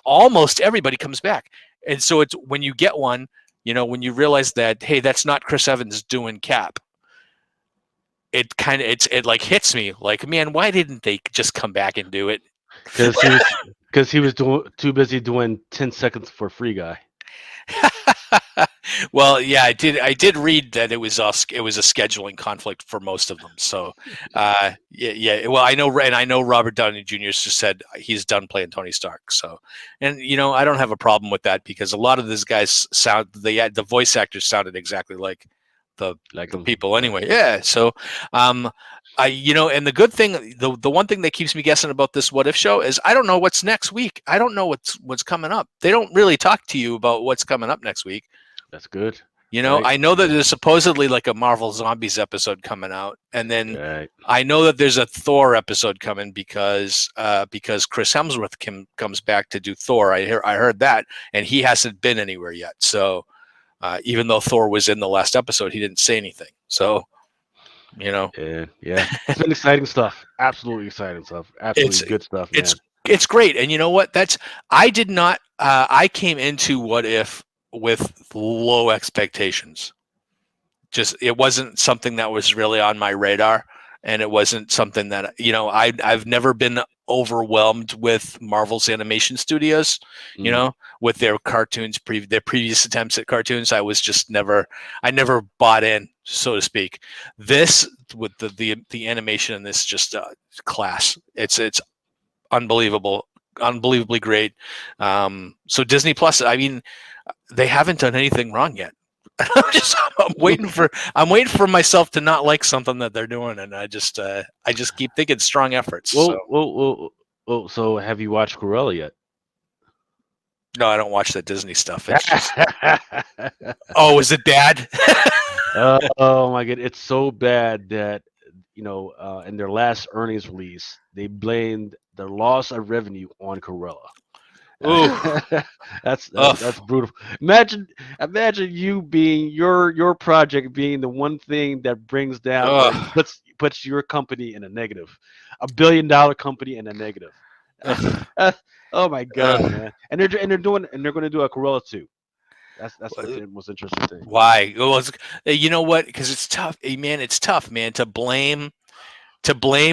almost everybody comes back, and so it's when you get one. When you realize that, hey, that's not Chris Evans doing Cap, it like hits me like, man, why didn't they just come back and do it? Because he was too busy doing 10 seconds for Free Guy. Well, yeah, I did read that it was a scheduling conflict for most of them. So, yeah. Well, I know Robert Downey Jr. just said he's done playing Tony Stark. So, and I don't have a problem with that, because a lot of these guys the voice actors sounded exactly like the people anyway. Yeah. So, and the good thing, the one thing that keeps me guessing about this What If show is I don't know what's next week. I don't know what's coming up. They don't really talk to you about what's coming up next week. That's good. Right? I know that there's supposedly like a Marvel Zombies episode coming out, and then I know that there's a Thor episode coming because Chris Hemsworth comes back to do Thor. I heard that, and he hasn't been anywhere yet. So even though Thor was in the last episode, he didn't say anything. So Yeah, it's been exciting stuff. Absolutely exciting stuff. Absolutely good stuff. Man. It's great, and you know what? I did not. I came into What If with low expectations. Just it wasn't something that was really on my radar, and it wasn't something that I've never been overwhelmed with Marvel's animation studios. With their cartoons, their previous attempts at cartoons, I never bought in, so to speak. This with the animation in this, just class. It's unbelievable, unbelievably great. So Disney Plus, I mean, they haven't done anything wrong yet. I'm waiting for myself to not like something that they're doing, and I just keep thinking strong efforts. Well, so have you watched Cruella yet? No, I don't watch the Disney stuff. It's just... Oh, is it bad? Oh my God, it's so bad that in their last earnings release, they blamed the loss of revenue on Cruella. Ooh. That's brutal. Imagine you being your project being the one thing that brings down that Ugh. puts your company in a negative, $1 billion company in a negative. Ugh. Oh my God, Ugh. man! And they're going to do a Corolla too. That's what's the most interesting thing. Why? Well, you know what? Because it's tough, man. It's tough, man, to blame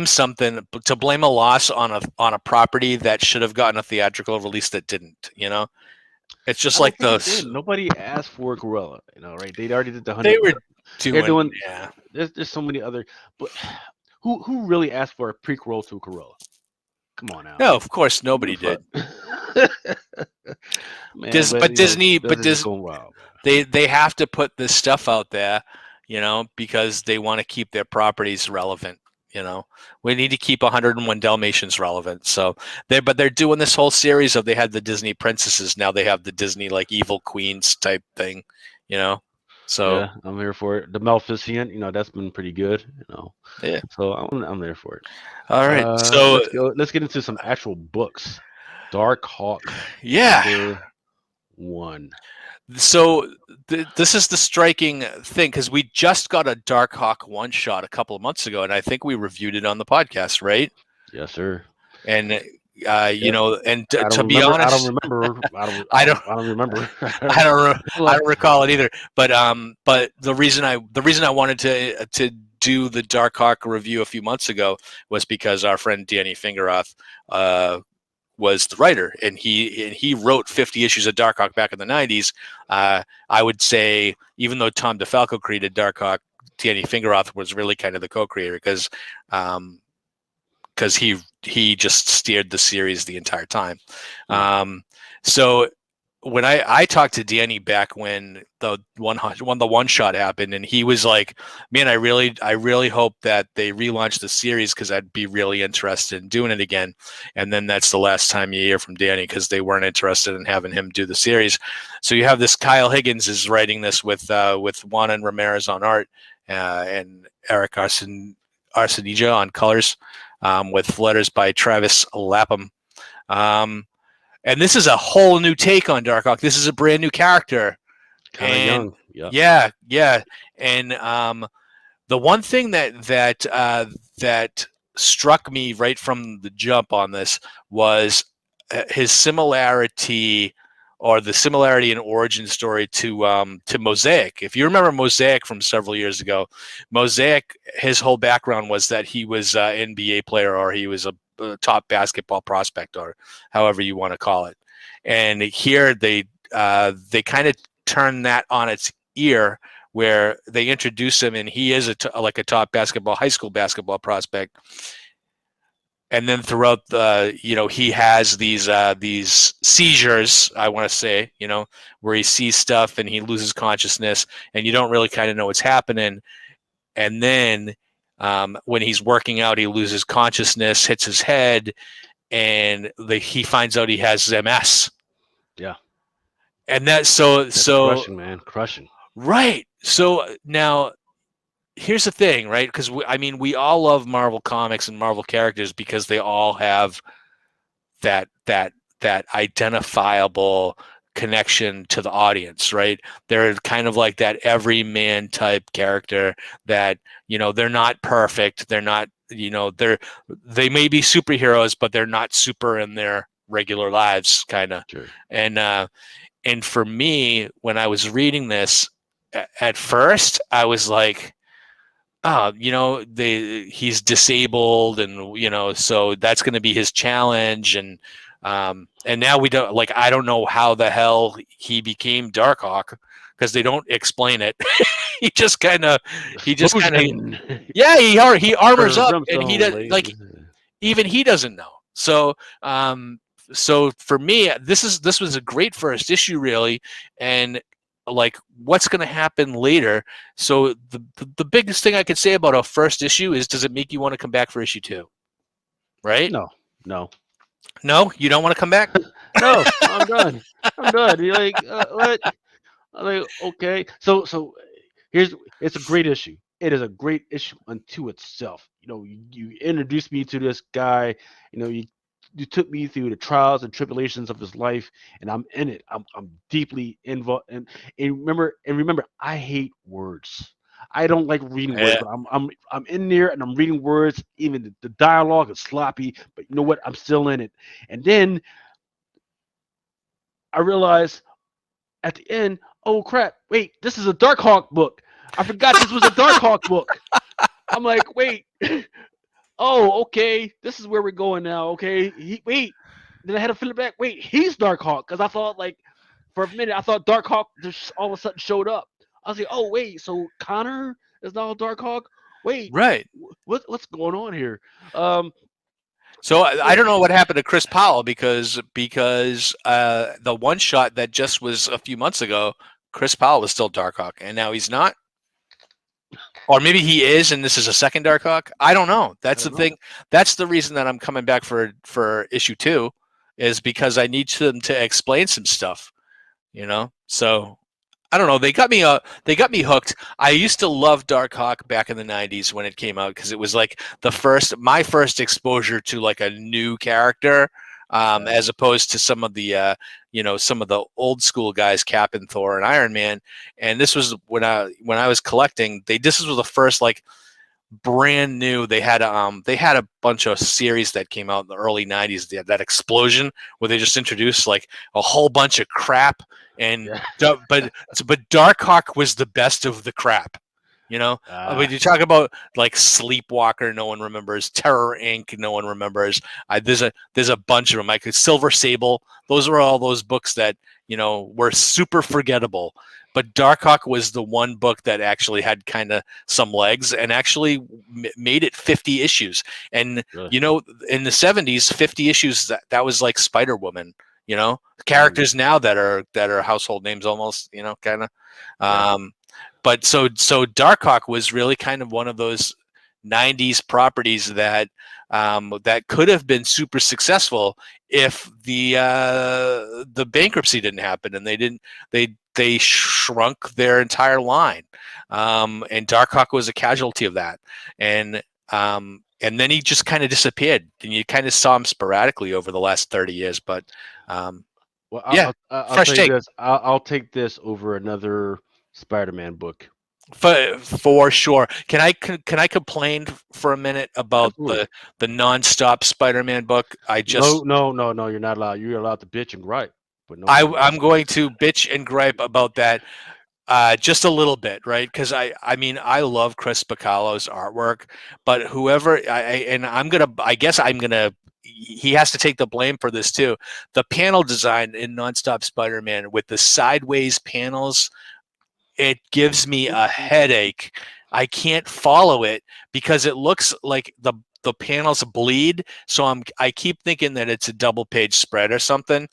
something, to blame a loss on a property that should have gotten a theatrical release that didn't. It's just I don't like think it those. did. Nobody asked for a Corolla, right? They already did the They 100. were They're doing, doing. yeah. There's so many other, but who really asked for a prequel to a Corolla? Come on now. No, of course Who the nobody fuck? did. Man, but But Disney, those are just going wild, man. they have to put this stuff out there, because they want to keep their properties relevant. We need to keep 101 Dalmatians relevant. So they're doing this whole series of, they had the Disney princesses, now they have the Disney like evil queens type thing. you know. So Yeah, I'm here for it. The Maleficent, that's been pretty good, yeah. So I'm there for it. All right. So Let's go. Let's get into some actual books. Darkhawk yeah. #1. So this is the striking thing, because we just got a Darkhawk one shot a couple of months ago, and I think we reviewed it on the podcast, right? Yes, sir. And Yep. and I don't to be remember. I don't honest, remember. I don't. I I don't don't. I don't remember. I Like, don't recall it either. But the reason I wanted to do the Darkhawk review a few months ago was because our friend Danny Fingeroth was the writer, and he wrote 50 issues of Darkhawk back in the 90s. I would say, even though Tom DeFalco created Darkhawk, Danny Fingeroth was really kind of the co-creator, because he just steered the series the entire time. So when I talked to Danny back when the one shot happened, and he was like, "Man, I really hope that they relaunch the series, because I'd be really interested in doing it again." And then that's the last time you hear from Danny, because they weren't interested in having him do the series. So you have this Kyle Higgins is writing this with Juan and Ramirez on art, and Eric Arsenija on colors, with letters by Travis Lapham. And this is a whole new take on Darkhawk. This is a brand new character. kind of And young. Yeah. yeah. And the one thing that struck me right from the jump on this was his similarity, or the similarity in origin story to Mosaic. If you remember Mosaic from several years ago, Mosaic, his whole background was that he was an NBA player, or he was a top basketball prospect, or however you want to call it. And here they kind of turn that on its ear, where they introduce him, and he is like a top high school basketball prospect. And then throughout he has these seizures, I want to say, where he sees stuff and he loses consciousness, and you don't really kind of know what's happening. And then when he's working out, he loses consciousness, hits his head, and he finds out he has MS. Yeah. And that's Crushing, man. Crushing. right. So now here's the thing, right? Because we all love Marvel comics and Marvel characters, because they all have that identifiable connection to the audience, right? They're kind of like that everyman type character that, they're not perfect. They're not, they may be superheroes, but they're not super in their regular lives, kind of. Sure. And for me, when I was reading this, at first, I was like, oh, he's disabled, and so that's going to be his challenge, and now we don't, like, I don't know how the hell he became Darkhawk, because they don't explain it. he just kind of yeah, he armors up, and he does, like, even he doesn't know. So for me, this was a great first issue, really, and like, what's going to happen later. So the biggest thing I could say about a first issue is, does it make you want to come back for issue 2? Right? No, No, you don't want to come back. no. I'm done. I'm done. You're like, what? I'm like, okay. So it's a great issue. It is a great issue unto itself. You introduced me to this guy. You you took me through the trials and tribulations of his life, and I'm in it. I'm deeply involved. And remember, I hate words. I don't like reading words, Yeah. but I'm in there and I'm reading words. Even the dialogue is sloppy, but you know what? I'm still in it. And then I realized at the end, oh crap! Wait, this is a Darkhawk book. I forgot this was a Darkhawk book. I'm like, wait, oh, okay, this is where we're going now. Okay, wait. Then I had to flip it back. Wait, he's Darkhawk because I thought like for a minute I thought Darkhawk just all of a sudden showed up. I was like, oh wait, so Connor is now Darkhawk. Wait, Right. what's going on here? Um, So I yeah, don't know what happened to Chris Powell because the one shot that just was a few months ago, Chris Powell was still Darkhawk, and now he's not. Or maybe he is, and this is a second Darkhawk. I don't know. I That's the don't know. thing. That's the reason that I'm coming back for issue 2, is because I need them to explain some stuff. So I don't know. They got me hooked. I used to love Darkhawk back in the '90s when it came out because it was like my first exposure to like a new character, Yeah, as opposed to some of the some of the old school guys, Cap and Thor and Iron Man. And this was when I was collecting. This was the first like brand new. They had a bunch of series that came out in the early '90s. That explosion where they just introduced like a whole bunch of crap, and yeah. but Darkhawk was the best of the crap. When you talk about like Sleepwalker, no one remembers. Terror Inc., no one remembers. There's a bunch of them. Like Silver Sable. Those were all those books that were super forgettable. But Darkhawk was the one book that actually had kind of some legs and actually made it 50 issues. And Really. in the '70s, 50 issues that was like Spider Woman. Mm, Characters now that are household names almost. Kind of. yeah. But so Darkhawk was really kind of one of those '90s properties that could have been super successful if the bankruptcy didn't happen and they shrunk their entire line, and Darkhawk was a casualty of that, and then he just kind of disappeared, and you kind of saw him sporadically over the last 30 years. But um, Well, yeah, I'll fresh tell you take. this. I'll take this over another Spider-Man book. For sure. Can I complain for a minute about Absolutely. the nonstop Spider-Man book? No, no, no, no. You're not allowed. You're allowed to bitch and gripe, but no more I'm nonstop. going to bitch and gripe about that just a little bit, right? Because I mean I love Chris Bacalo's artwork, but I guess I'm gonna he has to take the blame for this too. The panel design in Nonstop Spider-Man with the sideways panels, it gives me a headache. I can't follow it because it looks like the panels bleed. So I keep thinking that it's a double page spread or something,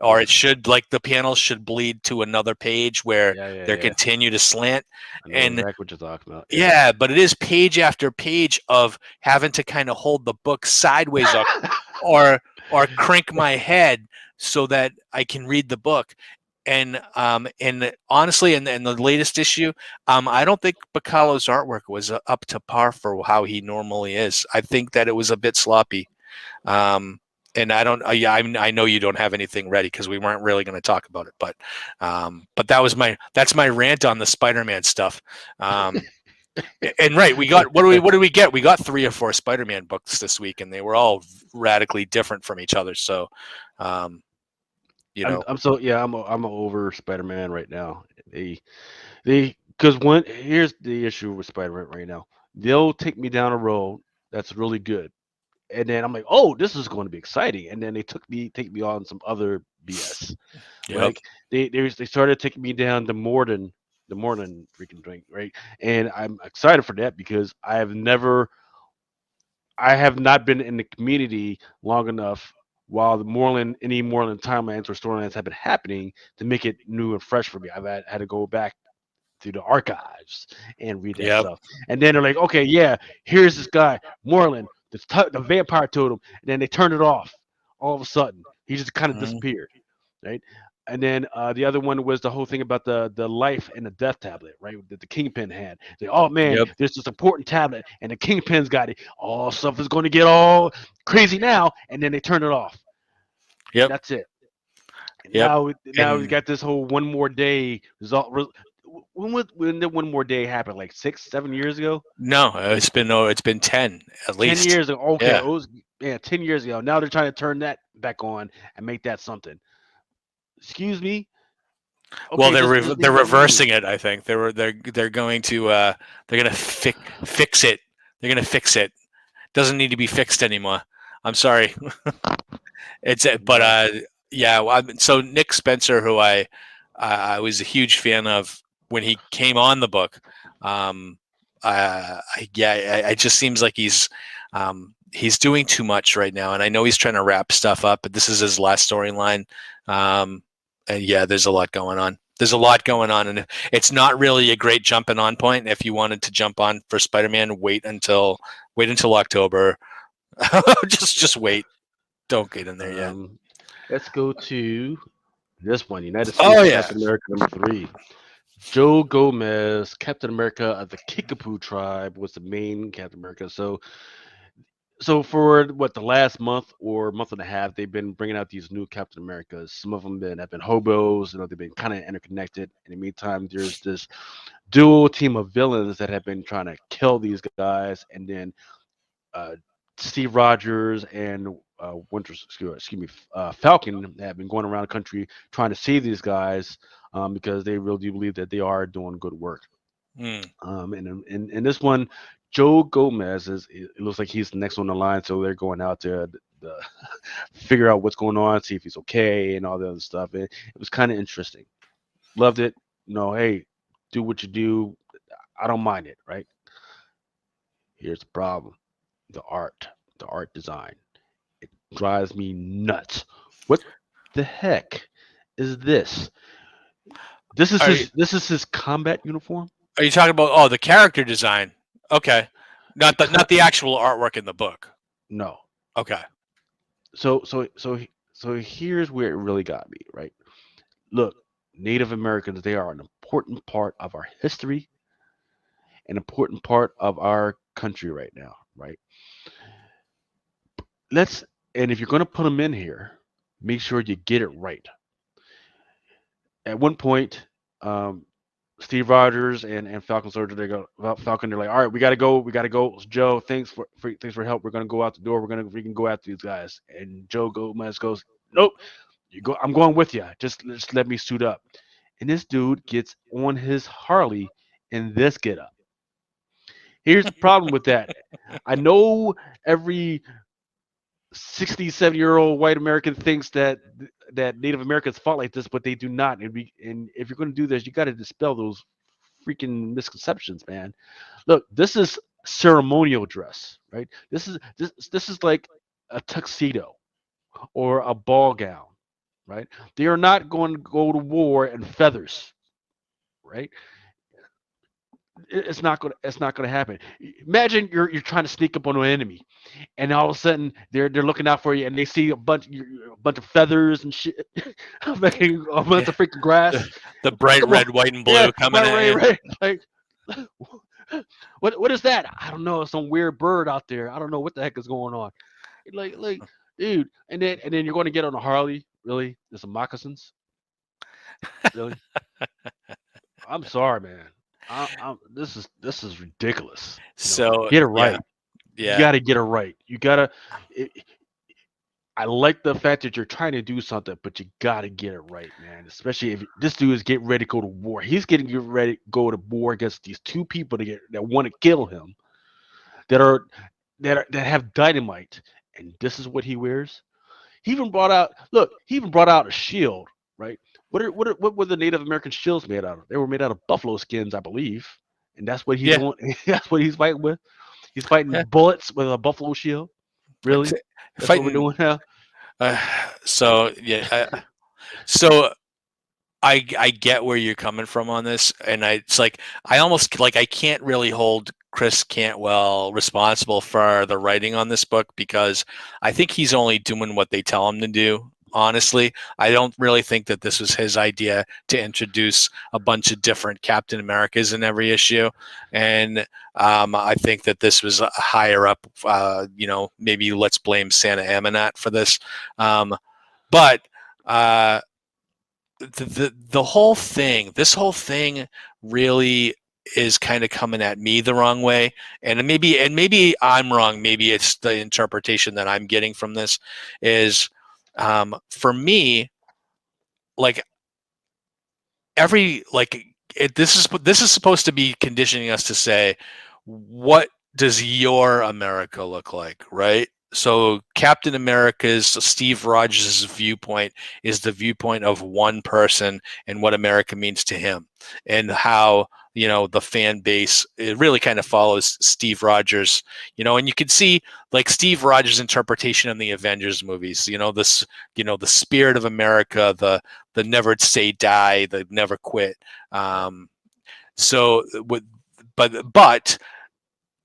or Yeah, it should like the panels should bleed to another page where yeah, yeah, they yeah. continue to slant. I know And exactly what you're talking about. Yeah. yeah, but it is page after page of having to kind of hold the book sideways up or crank my head so that I can read the book. And honestly, in the latest issue, I don't think Bacalo's artwork was up to par for how he normally is. I think that it was a bit sloppy. And I don't. Yeah, I know you don't have anything ready because we weren't really going to talk about it. But that's my rant on the Spider-Man stuff. And right, we got what did we get? We got 3 or 4 Spider-Man books this week, and they were all radically different from each other. So, um, you know, I'm so yeah. I'm over Spider-Man right now. They because one here's the issue with Spider-Man right now. They'll take me down a road that's really good, and then I'm like, oh, this is going to be exciting. And then they take me on some other BS. yep, Like they started taking me down the Morton freaking drink, right? And I'm excited for that because I have not been in the community long enough while any Moreland timelines or storylines have been happening to make it new and fresh for me. I've had to go back through the archives and read that yep. stuff. And then they're like, okay, yeah, here's this guy, Moreland, the vampire totem. And then they turned it off all of a sudden. He just kind of Mhm. disappeared, right? And then the other one was the whole thing about the life and the death tablet, right? That the Kingpin had. They, oh man, Yep. there's this important tablet, and the Kingpin's got it. All stuff is going to get all crazy now, and then they turn it off, and Yep. that's it. And Yep. now we And got this whole one more day result. When did one more day happen? Like 6, 7 years ago? no, it's been 10 at 10 years least. ago. Okay, it Yeah. was 10 years ago. Now they're trying to turn that back on and make that something. Excuse me. Well, Okay, just leave they're that movie. reversing it. I think they're going to they're going to fix it. They're going to fix it. Doesn't need to be fixed anymore. I'm sorry. It's but Yeah. yeah. Well, so Nick Spencer, who I was a huge fan of when he came on the book. It just seems like he's doing too much right now, and I know he's trying to wrap stuff up, but this is his last storyline. And yeah, there's a lot going on. There's a lot going on, and it's not really a great jumping on point. If you wanted to jump on for Spider-Man, wait until October. just wait. Don't get in there yet. Um, let's go to this one. United Oh States yeah. Captain America #3. Joe Gomez, Captain America of the Kickapoo tribe, was the main Captain America. So for what the last month or month and a half, they've been bringing out these new Captain Americas. Some of them have been hobos. They've been kind of interconnected. In the meantime, there's this dual team of villains that have been trying to kill these guys, and then uh, Steve Rogers and Falcon have been going around the country trying to save these guys because they really do believe that they are doing good work. Mm. And in this one, Joe Gomez it looks like he's the next one in line, so they're going out to figure out what's going on, see if he's okay, and all the other stuff. It was kind of interesting. Loved it. Hey, do what you do. I don't mind it. Right? Here's the problem: the art design. It drives me nuts. What the heck is this? Are you, This is his combat uniform. are you talking about the character design? Okay, not the actual artwork in the book. No. Okay. So here's where it really got me, right? Look, Native Americans, they are an important part of our history, an important part of our country right now, right? Let's and if you're going to put them in here, make sure you get it right. At one point, um, Steve Rogers and Falcon Soldier, Falcon, they're like, all right, we gotta go. Joe, thanks for help. We're gonna go out the door. We can go after these guys. And Joe Gomez goes, nope, you go. I'm going with you. Just let me suit up. And this dude gets on his Harley in this get up. Here's the problem with that. I know every 60, 70-year-old white American thinks that Native Americans fought like this, but they do not. And if you're going to do this, you got to dispel those freaking misconceptions, man. Look, this is ceremonial dress, right? This is like a tuxedo or a ball gown, right? They are not going to go to war in feathers, right? It's not going to happen. Imagine you're trying to sneak up on an enemy, and all of a sudden they're looking out for you, and they see a bunch of feathers and shit, a bunch Yeah. of freaking grass. The bright Come on, red, white, and yeah, blue coming right, at right, you. right. Like, what is that? I don't know. It's some weird bird out there. I don't know what the heck is going on. Like, dude, and then you're going to get on a Harley. Really? There's some moccasins. Really? I'm sorry, man. This is ridiculous. So Get it yeah, right. You yeah. got to get it right. You got to. I like the fact that you're trying to do something, but you got to get it right, man. Especially if this dude is getting ready to go to war. He's getting ready to go to war against these two people that want to kill him, that are that have dynamite, and this is what he wears. He even brought out. Look, he even brought out a shield, right? What were the Native American shields made out of? They were made out of buffalo skins, I believe, and that's what he's Yeah. going. That's what he's fighting with. He's fighting Yeah. bullets with a buffalo shield. Really? That's what we're Fighting. doing now. So yeah. So I get where you're coming from on this, and it's like I almost like I can't really hold Chris Cantwell responsible for the writing on this book because I think he's only doing what they tell him to do. honestly. I don't really think that this was his idea to introduce a bunch of different Captain Americas in every issue. And I think that this was higher up, maybe let's blame Santa Amanat for this. But uh, the whole thing, this whole thing really is kind of coming at me the wrong way, and maybe I'm wrong. Maybe it's the interpretation that I'm getting from this is, for me, like every like this is supposed to be conditioning us to say, what does your America look like, right? So Captain America's Steve Rogers' viewpoint is the viewpoint of one person and what America means to him, and how the fan base, it really kind of follows Steve Rogers, and you can see like Steve Rogers' interpretation in the Avengers movies, this, the spirit of America, the never say die, the never quit. So but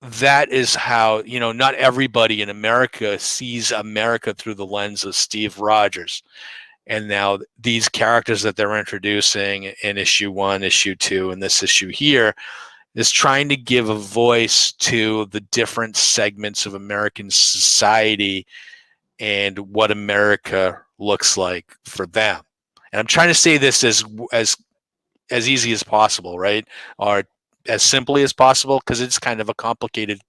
that is how, not everybody in America sees America through the lens of Steve Rogers. And now these characters that they're introducing in issue 1, issue 2, and this issue here is trying to give a voice to the different segments of American society and what America looks like for them. And I'm trying to say this as easy as possible, right? Or as simply as possible, because it's kind of a complicated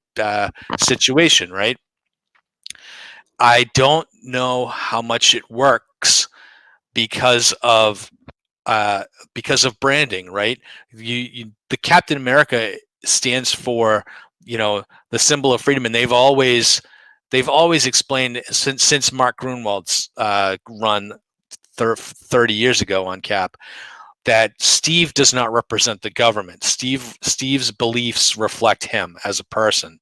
situation, right? I don't know how much it works because of branding, right? The Captain America stands for, the symbol of freedom, and they've always explained since Mark Grunwald's run 30 years ago on Cap, that Steve does not represent the government. Steve's beliefs reflect him as a person,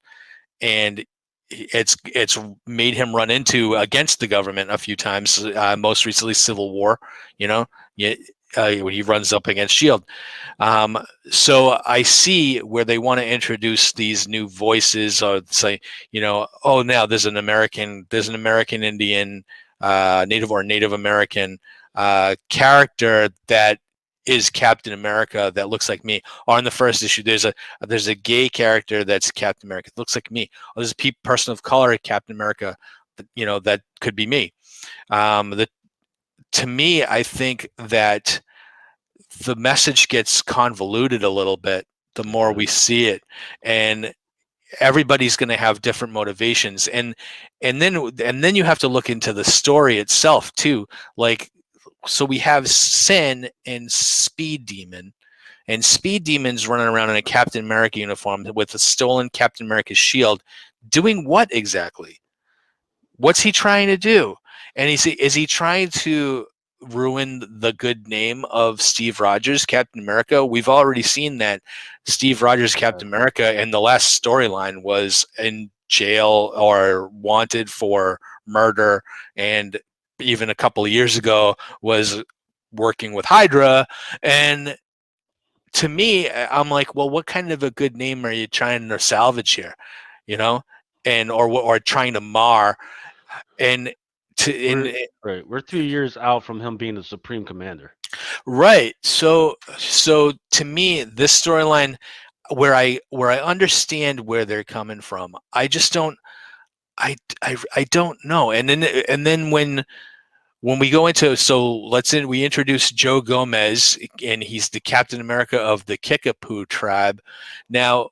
and it's made him run into against the government a few times. Most recently, Civil War. When he runs up against Shield. So I see where they want to introduce these new voices, or say, oh, now there's an American Indian, Native American character that is Captain America that looks like me. Or in the first issue, there's a gay character that's Captain America that looks like me. Or there's a person of color at Captain America, that could be me. To me, I think that the message gets convoluted a little bit the more we see it, and everybody's going to have different motivations, and then you have to look into the story itself too. Like, so we have Sin and Speed Demon, and Speed Demon's running around in a Captain America uniform with a stolen Captain America shield, doing what exactly? What's he trying to do? And is he trying to ruin the good name of Steve Rogers, Captain America? We've already seen that Steve Rogers, Captain America, in the last storyline was in jail or wanted for murder, and even a couple of years ago was working with Hydra. And to me, I'm like, well, what kind of a good name are you trying to salvage here? And or trying to mar. And we're 3 years out from him being the supreme commander. Right. So to me, this storyline, where I understand where they're coming from, I just don't I don't know. And then when we go into, we introduce Joe Gomez, and he's the Captain America of the Kickapoo tribe. Now,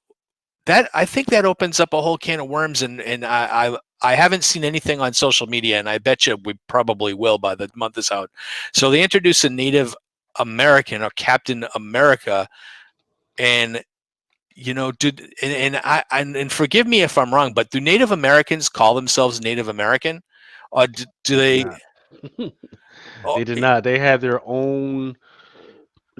that, I think that opens up a whole can of worms, and I haven't seen anything on social media, and I bet you we probably will by the month is out. So they introduce a Native American, or Captain America, and and forgive me if I'm wrong, but do Native Americans call themselves Native American, or do they? They did not. They have their own,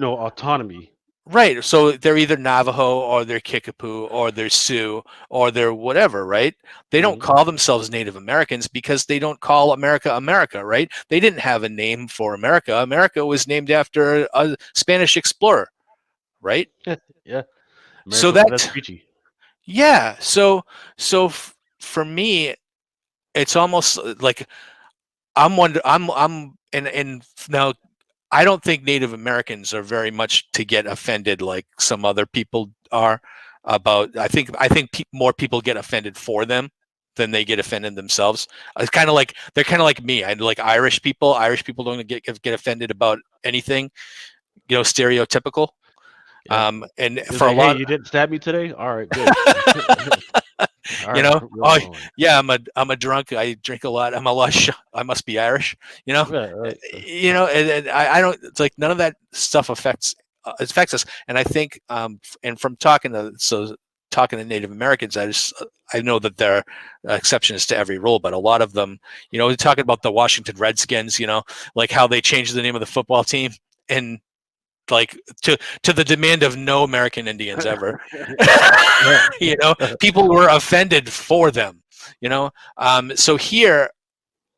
autonomy. Right. So they're either Navajo, or they're Kickapoo, or they're Sioux, or they're whatever, right? They don't call themselves Native Americans because they don't call America America, right? They didn't have a name for America. America was named after a Spanish explorer, right? Yeah. So America Vespucci. yeah. So for me, it's almost like and now I don't think Native Americans are very much to get offended like some other people are about. I think more people get offended for them than they get offended themselves. It's kind of like they're kind of like me. I like Irish people. Irish people don't get offended about anything, stereotypical. Yeah. And He was for a like, "Hey, lot, you didn't stab me today. All right, good. All right, we're oh rolling." yeah, I'm a drunk. I drink a lot. I'm a lush. I must be Irish. You know, Yeah, and I don't. It's like none of that stuff affects us. And I think, and from talking to Native Americans, I know that there are exceptions to every rule, but a lot of them, we're talking about the Washington Redskins. Like how they changed the name of the football team and like to the demand of no American Indians ever. People were offended for them. So here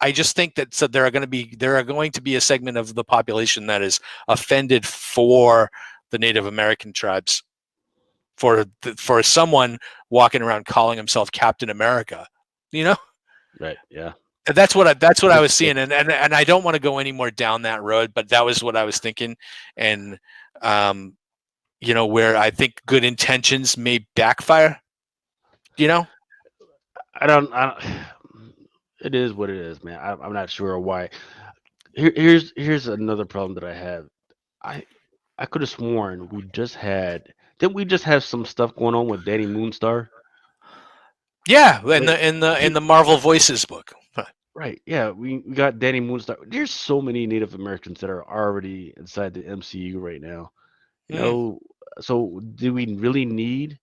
I just think that there are going to be a segment of the population that is offended for the Native American tribes, for someone walking around calling himself Captain America. You know, right. Yeah. and that's what I was It, seeing, and I don't want to go any more down that road, but that was what I was thinking, and where I think good intentions may backfire. You know, I don't. It is what it is, man. I'm not sure why. Here's another problem that I have. I I could have sworn we just had. Didn't we just have some stuff going on with Danny Moonstar? yeah, in Like the he, Marvel Voices book. right, yeah, we got Danny Moonstar. There's so many Native Americans that are already inside the MCU right now. You Mm, know, so do we really need?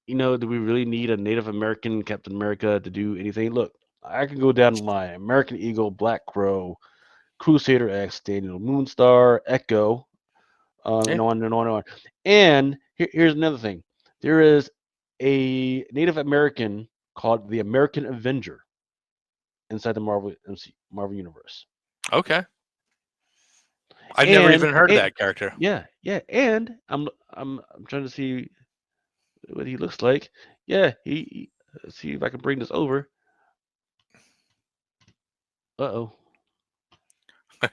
Do we really need a Native American Captain America to do anything? Look, I can go down the line: American Eagle, Black Crow, Crusader X, Daniel Moonstar, Echo, yeah. and on and on and on. And here's another thing: there is a Native American called the American Avenger inside the Marvel universe. Okay. I've never And even heard of and that character. yeah, yeah, and I'm trying to see what he looks like. Yeah, let's see if I can bring this over. Uh-oh.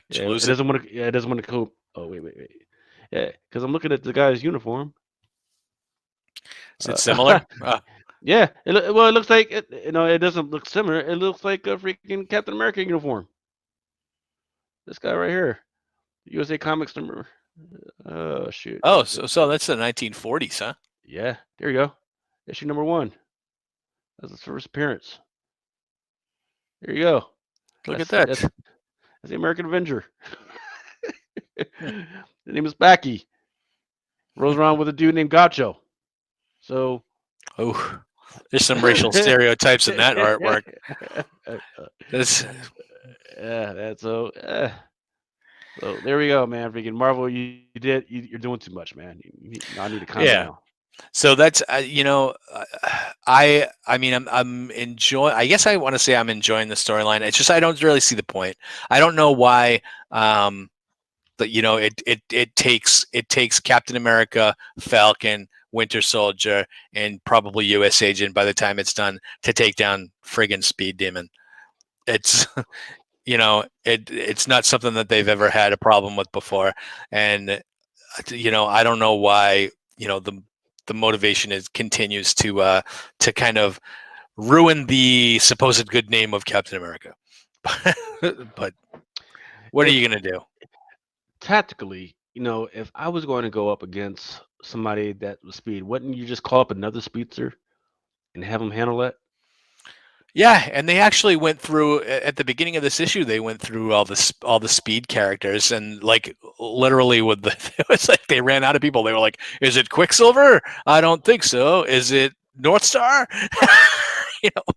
Did you Yeah, it lose it? doesn't want to. Yeah, it doesn't want to go. Oh, wait. Yeah, because I'm looking at the guy's uniform. Is it similar? Yeah. Well, it looks like it. It doesn't look similar. It looks like a freaking Captain America uniform. This guy right here, USA Comics number. Oh shoot. Oh, so that's the 1940s, huh? Yeah. There you go. Issue number 1. That's his first appearance. There you go. Look at That's that. that's that's the American Avenger. Hmm. The name is Backy. Rolls around with a dude named Gacho. So Oh, there's some racial stereotypes in that artwork. That's yeah, that's so. So there we go, man. Freaking Marvel, you're doing too much, man. I need to calm yeah. down. So that's I mean I'm enjoying. I guess I want to say I'm enjoying the storyline. It's just I don't really see the point. I don't know why. That it takes Captain America, Falcon, Winter Soldier, and probably U.S. Agent by the time it's done to take down friggin' Speed Demon. It's it's not something that they've ever had a problem with before, and I don't know why the motivation is continues to kind of ruin the supposed good name of Captain America. But what are If you gonna do? tactically, if I was going to go up against somebody that was speed, wouldn't you just call up another speedster and have them handle that? Yeah, and they actually went through at the beginning of this issue. They went through all the speed characters, and like literally with the it was like they ran out of people. They were like, "Is it Quicksilver? I don't think so. Is it North Star?"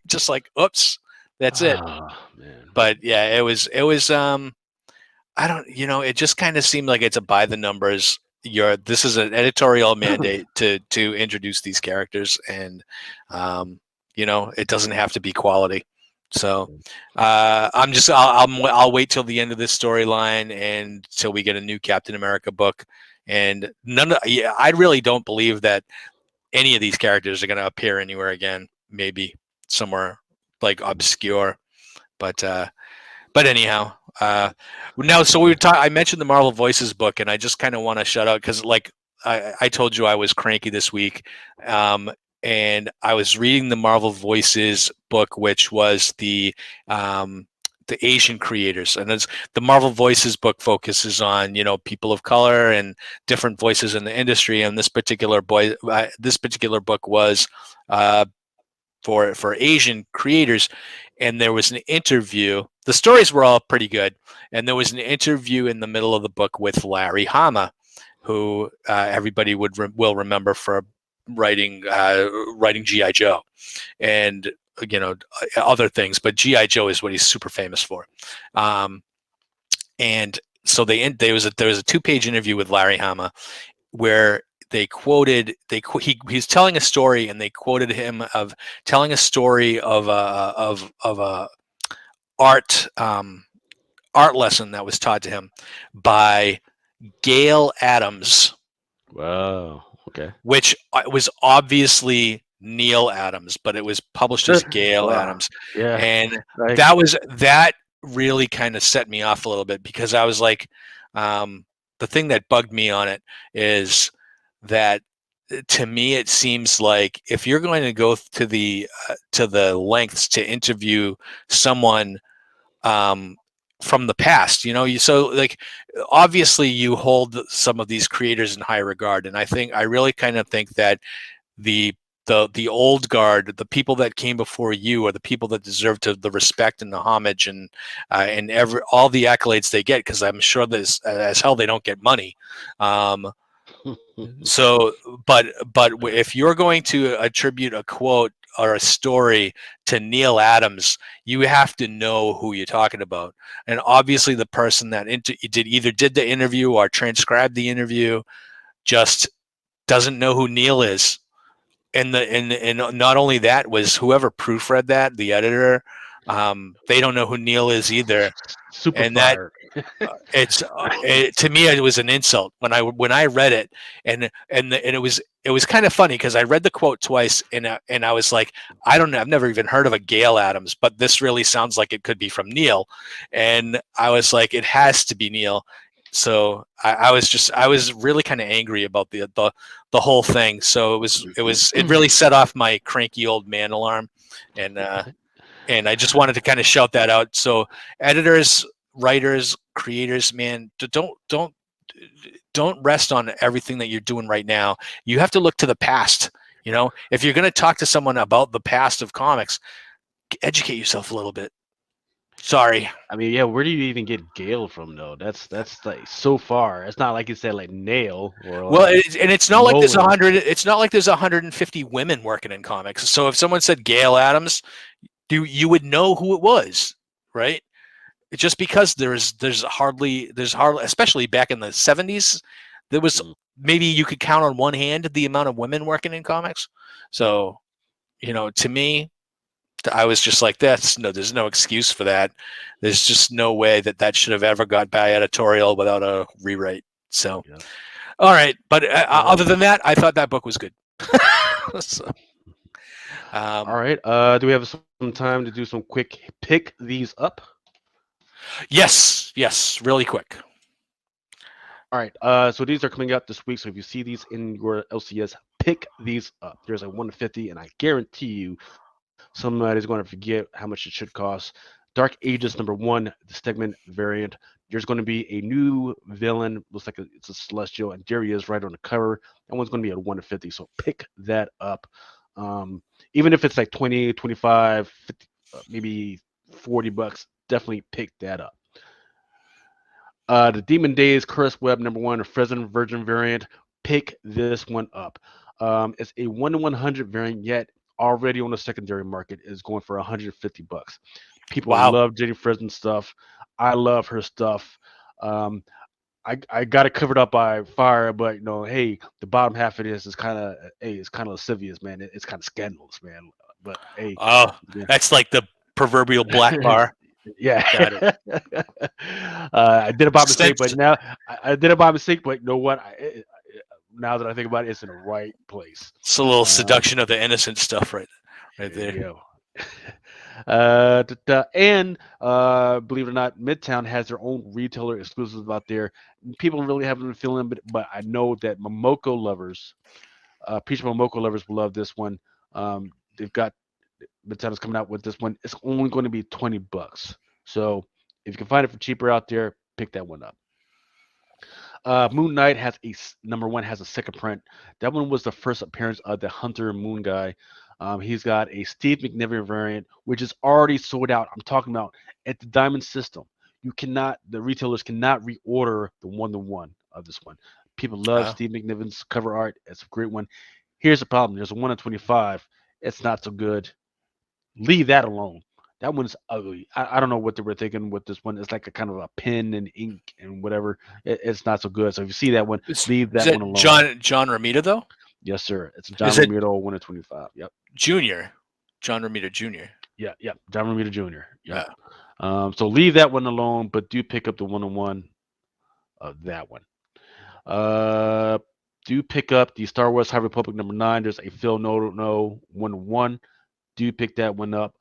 Just like, oops, that's it. Ah, man. But yeah, it was. I don't. It just kind of seemed like it's a by the numbers. This is an editorial mandate to introduce these characters, and it doesn't have to be quality. So I'll wait till the end of this storyline and till we get a new Captain America book. And I really don't believe that any of these characters are going to appear anywhere again. Maybe somewhere like obscure, but But anyhow, now, so we were I mentioned the Marvel Voices book, and I just kind of want to shout out because, like, I told you I was cranky this week, um, and I was reading the Marvel Voices book, which was the Asian creators, and it's the Marvel Voices book focuses on people of color and different voices in the industry. And this particular book was uh, for Asian creators, and there was an interview. The stories were all pretty good, and there was an interview in the middle of the book with Larry Hama, who everybody will remember for writing GI Joe, and other things, but GI Joe is what he's super famous for. And so there was a 2-page interview with Larry Hama where he's telling a story, and they quoted him of telling a story of a art art lesson that was taught to him by Gail Adams, Wow. Okay. which was obviously Neil Adams, but it was published as Gail Wow. Adams. Yeah. And Like, that really kind of set me off a little bit, because I was like, the thing that bugged me on it is that, to me, it seems like if you're going to go to the lengths to interview someone from the past, so, like, obviously you hold some of these creators in high regard, and I really kind of think that the the old guard, the people that came before you, are the people that deserve the respect and the homage, and all the accolades they get, because I'm sure that as hell they don't get money. So, but if you're going to attribute a quote or a story to Neil Adams, you have to know who you're talking about. And obviously, the person that did the interview or transcribed the interview just doesn't know who Neil is. And not only that, was whoever proofread that, the editor, they don't know who Neil is either. super And that fired. to me, it was an insult when I read it, and it was kind of funny, because I read the quote twice, and I was like, I don't know, I've never even heard of a Gail Adams, but this really sounds like it could be from Neil, and I was like, it has to be Neil. So I was really kind of angry about the whole thing. So it really set off my cranky old man alarm, and I just wanted to kind of shout that out. So, editors, writers, creators, man, don't rest on everything that you're doing right now. You have to look to the past. If you're going to talk to someone about the past of comics, educate yourself a little bit. Sorry. I mean, yeah, where do you even get Gale from though? That's like so far. It's not like you said like Nail or Well, like it's not like there's Mullen. 100. It's not like there's 150 women working in comics. So if someone said Gail Adams, you would know who it was, right? Just because there's hardly, especially back in the 70s, there was Mm. maybe you could count on one hand the amount of women working in comics. So, to me, I was just like, there's no excuse for that. There's just no way that should have ever got by editorial without a rewrite. So, Yeah. all right, but other Um, than that, I thought that book was good. So, all right. Do we have some time to do some quick pick these up? yes, really quick. All right. So these are coming out this week. So if you see these in your LCS, pick these up. There's a 150, and I guarantee you, somebody's going to forget how much it should cost. Dark Ages #1, the Stegman variant. There's going to be a new villain. Looks like it's a Celestial, and there he is right on the cover. That one's going to be at 150. So pick that up. Even if it's like 20, 25, 50, maybe $40, definitely pick that up. The Demon Days Curse Web #1, a Frozen Virgin variant. Pick this one up. It's a 1 to 100 variant, yet already on the secondary market is going for $150. People Wow. love Jenny Frozen stuff. I love her stuff. I got it covered up by fire, but hey, the bottom half of this is kind of it's kind of lascivious, man. It's kind of scandalous, man. But hey, Oh, yeah. that's like the proverbial black bar. Yeah. Got it. I did it by mistake, but Since now I did it by mistake, but you know what? Now that I think about it, it's in the right place. it's a little seduction of the innocent stuff, right There there. you go. And believe it or not, Midtown has their own retailer exclusives out there. People really haven't been feeling, but I know that Momoko lovers, Peach Momoko lovers will love this one. They've got Midtown is coming out with this one. It's only going to be $20. So if you can find it for cheaper out there, pick that one up. Moon Knight has number one has a second print. That one was the first appearance of the Hunter Moon guy. He's got a Steve McNiven variant, which is already sold out. I'm talking about at the Diamond System. The retailers cannot reorder the one-to-one of this one. People love Oh. Steve McNiven's cover art. It's a great one. Here's the problem: there's a 1 in 25. It's not so good. Leave that alone. That one's ugly. I don't know what they were thinking with this one. It's like a kind of a pen and ink and whatever. It's not so good. So if you see that one, leave Is that one that alone. John Romita though? Yes, sir. It's a John Is it Romito 1 in 25. Yep. Junior? John Romita Jr. Yeah. Yep. John Romito Jr. Yep. Yeah. So leave that one alone, but do pick up the 1-on-1 of that one. Uh, do pick up the Star Wars High Republic number 9. There's a Phil No 1-on-1. Do pick that one up.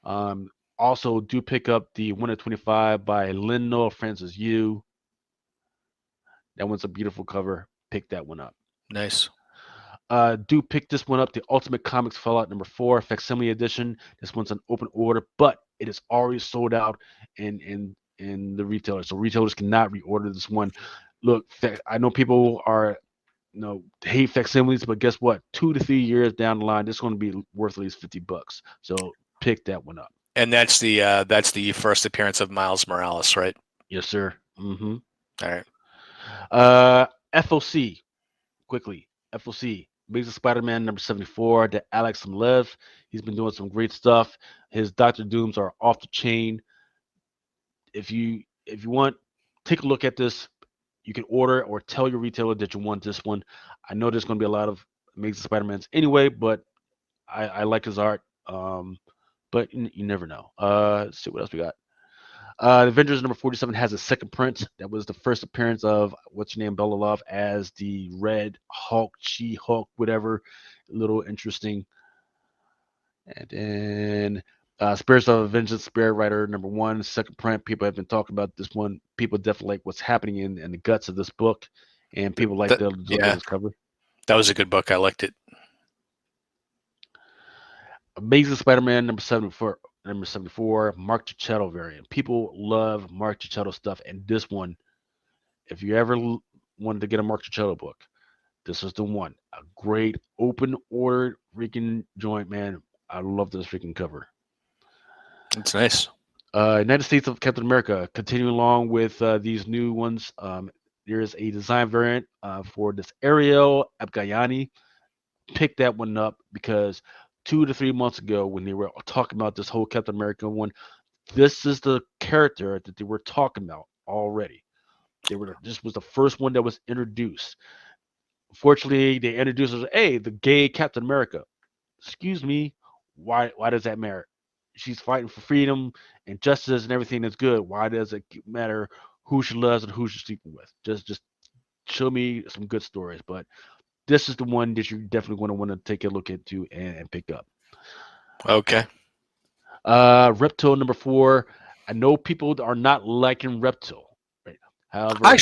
Um, Also, do pick up the 1 in 25 by Lin Noel Francis Yu. That one's a beautiful cover. Pick that one up. Nice. Do pick this one up, the Ultimate Comics Fallout number 4 facsimile edition. This one's an open order, but it is already sold out in the retailers, so retailers cannot reorder this one. Look, I know people are hate facsimiles, but guess what? 2 to 3 years down the line, this is going to be worth at least $50. So pick that one up. And that's the first appearance of Miles Morales, right? Yes, sir. Mm-hmm. All right. FOC, quickly. FOC, Amazing Spider-Man number 74, the Alex Lev. He's been doing some great stuff. His Doctor Dooms are off the chain. If you want, take a look at this. You can order or tell your retailer that you want this one. I know there's going to be a lot of Amazing Spider-Mans anyway, but I like his art. But you never know. Let's see what else we got. Avengers number 47 has a second print. That was the first appearance of what's your name, Bella Love, as the Red Hulk, She Hulk, whatever. A little interesting. And then Spirits of Vengeance, Spirit Rider number 1, second print. People have been talking about this one. People definitely like what's happening in the guts of this book, and people like That, the look of yeah, this cover. that was a good book. I liked it. Amazing Spider-Man number 74, Mark Cicchetto variant. People love Mark Cicchetto stuff, and this one, if you ever wanted to get a Mark Cicchetto book, this is the one. A great open order freaking joint, man. I love this freaking cover. It's nice. United States of Captain America. Continuing along with these new ones, there is a design variant for this Ariel Abgayani. Pick that one up because 2 to 3 months ago, when they were talking about this whole Captain America one, this is the character that they were talking about already. This was the first one that was introduced. Fortunately, they introduced us, hey, the gay Captain America. Excuse me, why does that matter? She's fighting for freedom and justice and everything that's good. Why does it matter who she loves and who she's sleeping with? Just show me some good stories. But this is the one that you're definitely going to want to take a look into and pick up. Okay. Reptile number 4. I know people are not liking Reptile. Right? However, I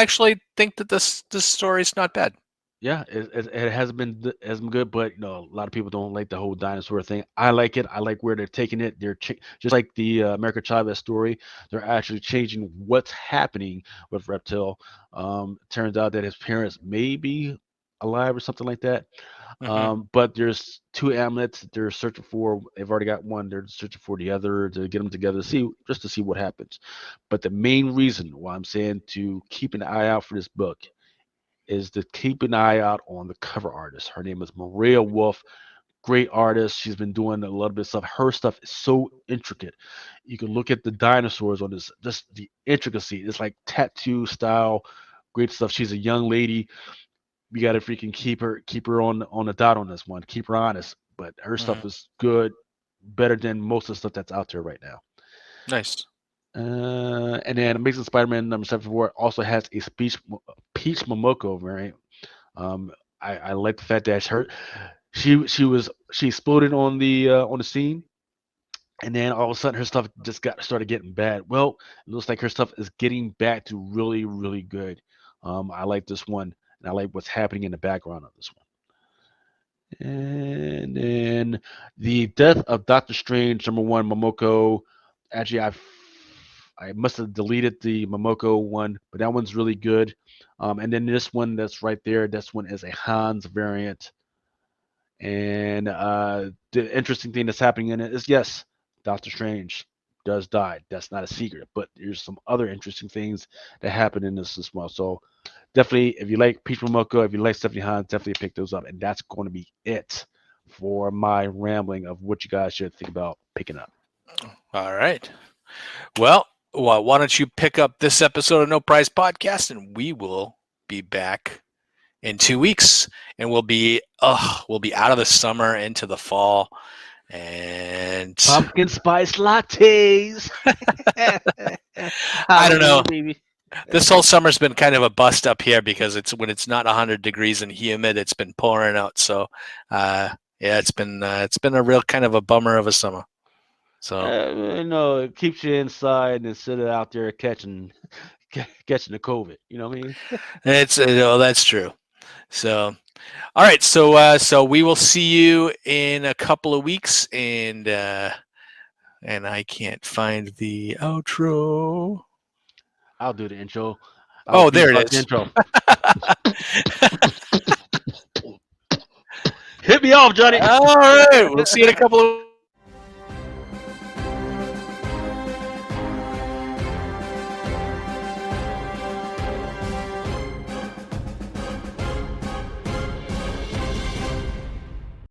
actually think that this story is not bad. yeah, it hasn't been good, but a lot of people don't like the whole dinosaur thing. I like it. I like where they're taking it. They're just like the America Chavez story. They're actually changing what's happening with Reptile. Turns out that his parents may be alive or something like that. Hmm. But there's 2 amulets they're searching for. They've already got one. They're searching for the other to get them together to see what happens. But the main reason why I'm saying to keep an eye out for this book is to keep an eye out on the cover artist. Her name is Maria Wolf. Great artist. She's been doing a little bit of stuff. Her stuff is so intricate. You can look at the dinosaurs on this, just the intricacy. It's like tattoo style. Great stuff. She's a young lady. We got to freaking keep her on the dot on this one. Keep her honest. But her Hmm. stuff is good, better than most of the stuff that's out there right now. Nice. And then Amazing Spider-Man number 74 also has a Peach Momoko variant. Um, I like the fact that she exploded on the scene. and then all of a sudden her stuff just got started getting bad. Well, it looks like her stuff is getting back to really, really good. I like this one, and I like what's happening in the background of this one. And then the death of Doctor Strange, #1, Momoko. Actually, I must have deleted the Momoko one, but that one's really good. And then this one that's right there, this one is a Hans variant. And the interesting thing that's happening in it is yes, Doctor Strange does die. That's not a secret, but there's some other interesting things that happen in this as well. So definitely, if you like Peach Momoko, if you like Stephanie Hans, definitely pick those up. And that's going to be it for my rambling of what you guys should think about picking up. All right. Well, why don't you pick up this episode of No Prize Podcast, and we will be back in 2 weeks, and we'll be out of the summer into the fall, and Pumpkin spice lattes. I don't know. Baby. This whole summer's been kind of a bust up here because when it's not 100 degrees and humid, it's been pouring out. So, yeah, it's been a real kind of a bummer of a summer. So, it keeps you inside instead of out there catching the COVID. You know what I mean? that's true. So, all right. So we will see you in a couple of weeks, and I can't find the outro. I'll do the intro. There it is. Intro. Hit me off, Johnny. All right. We'll see you in a couple of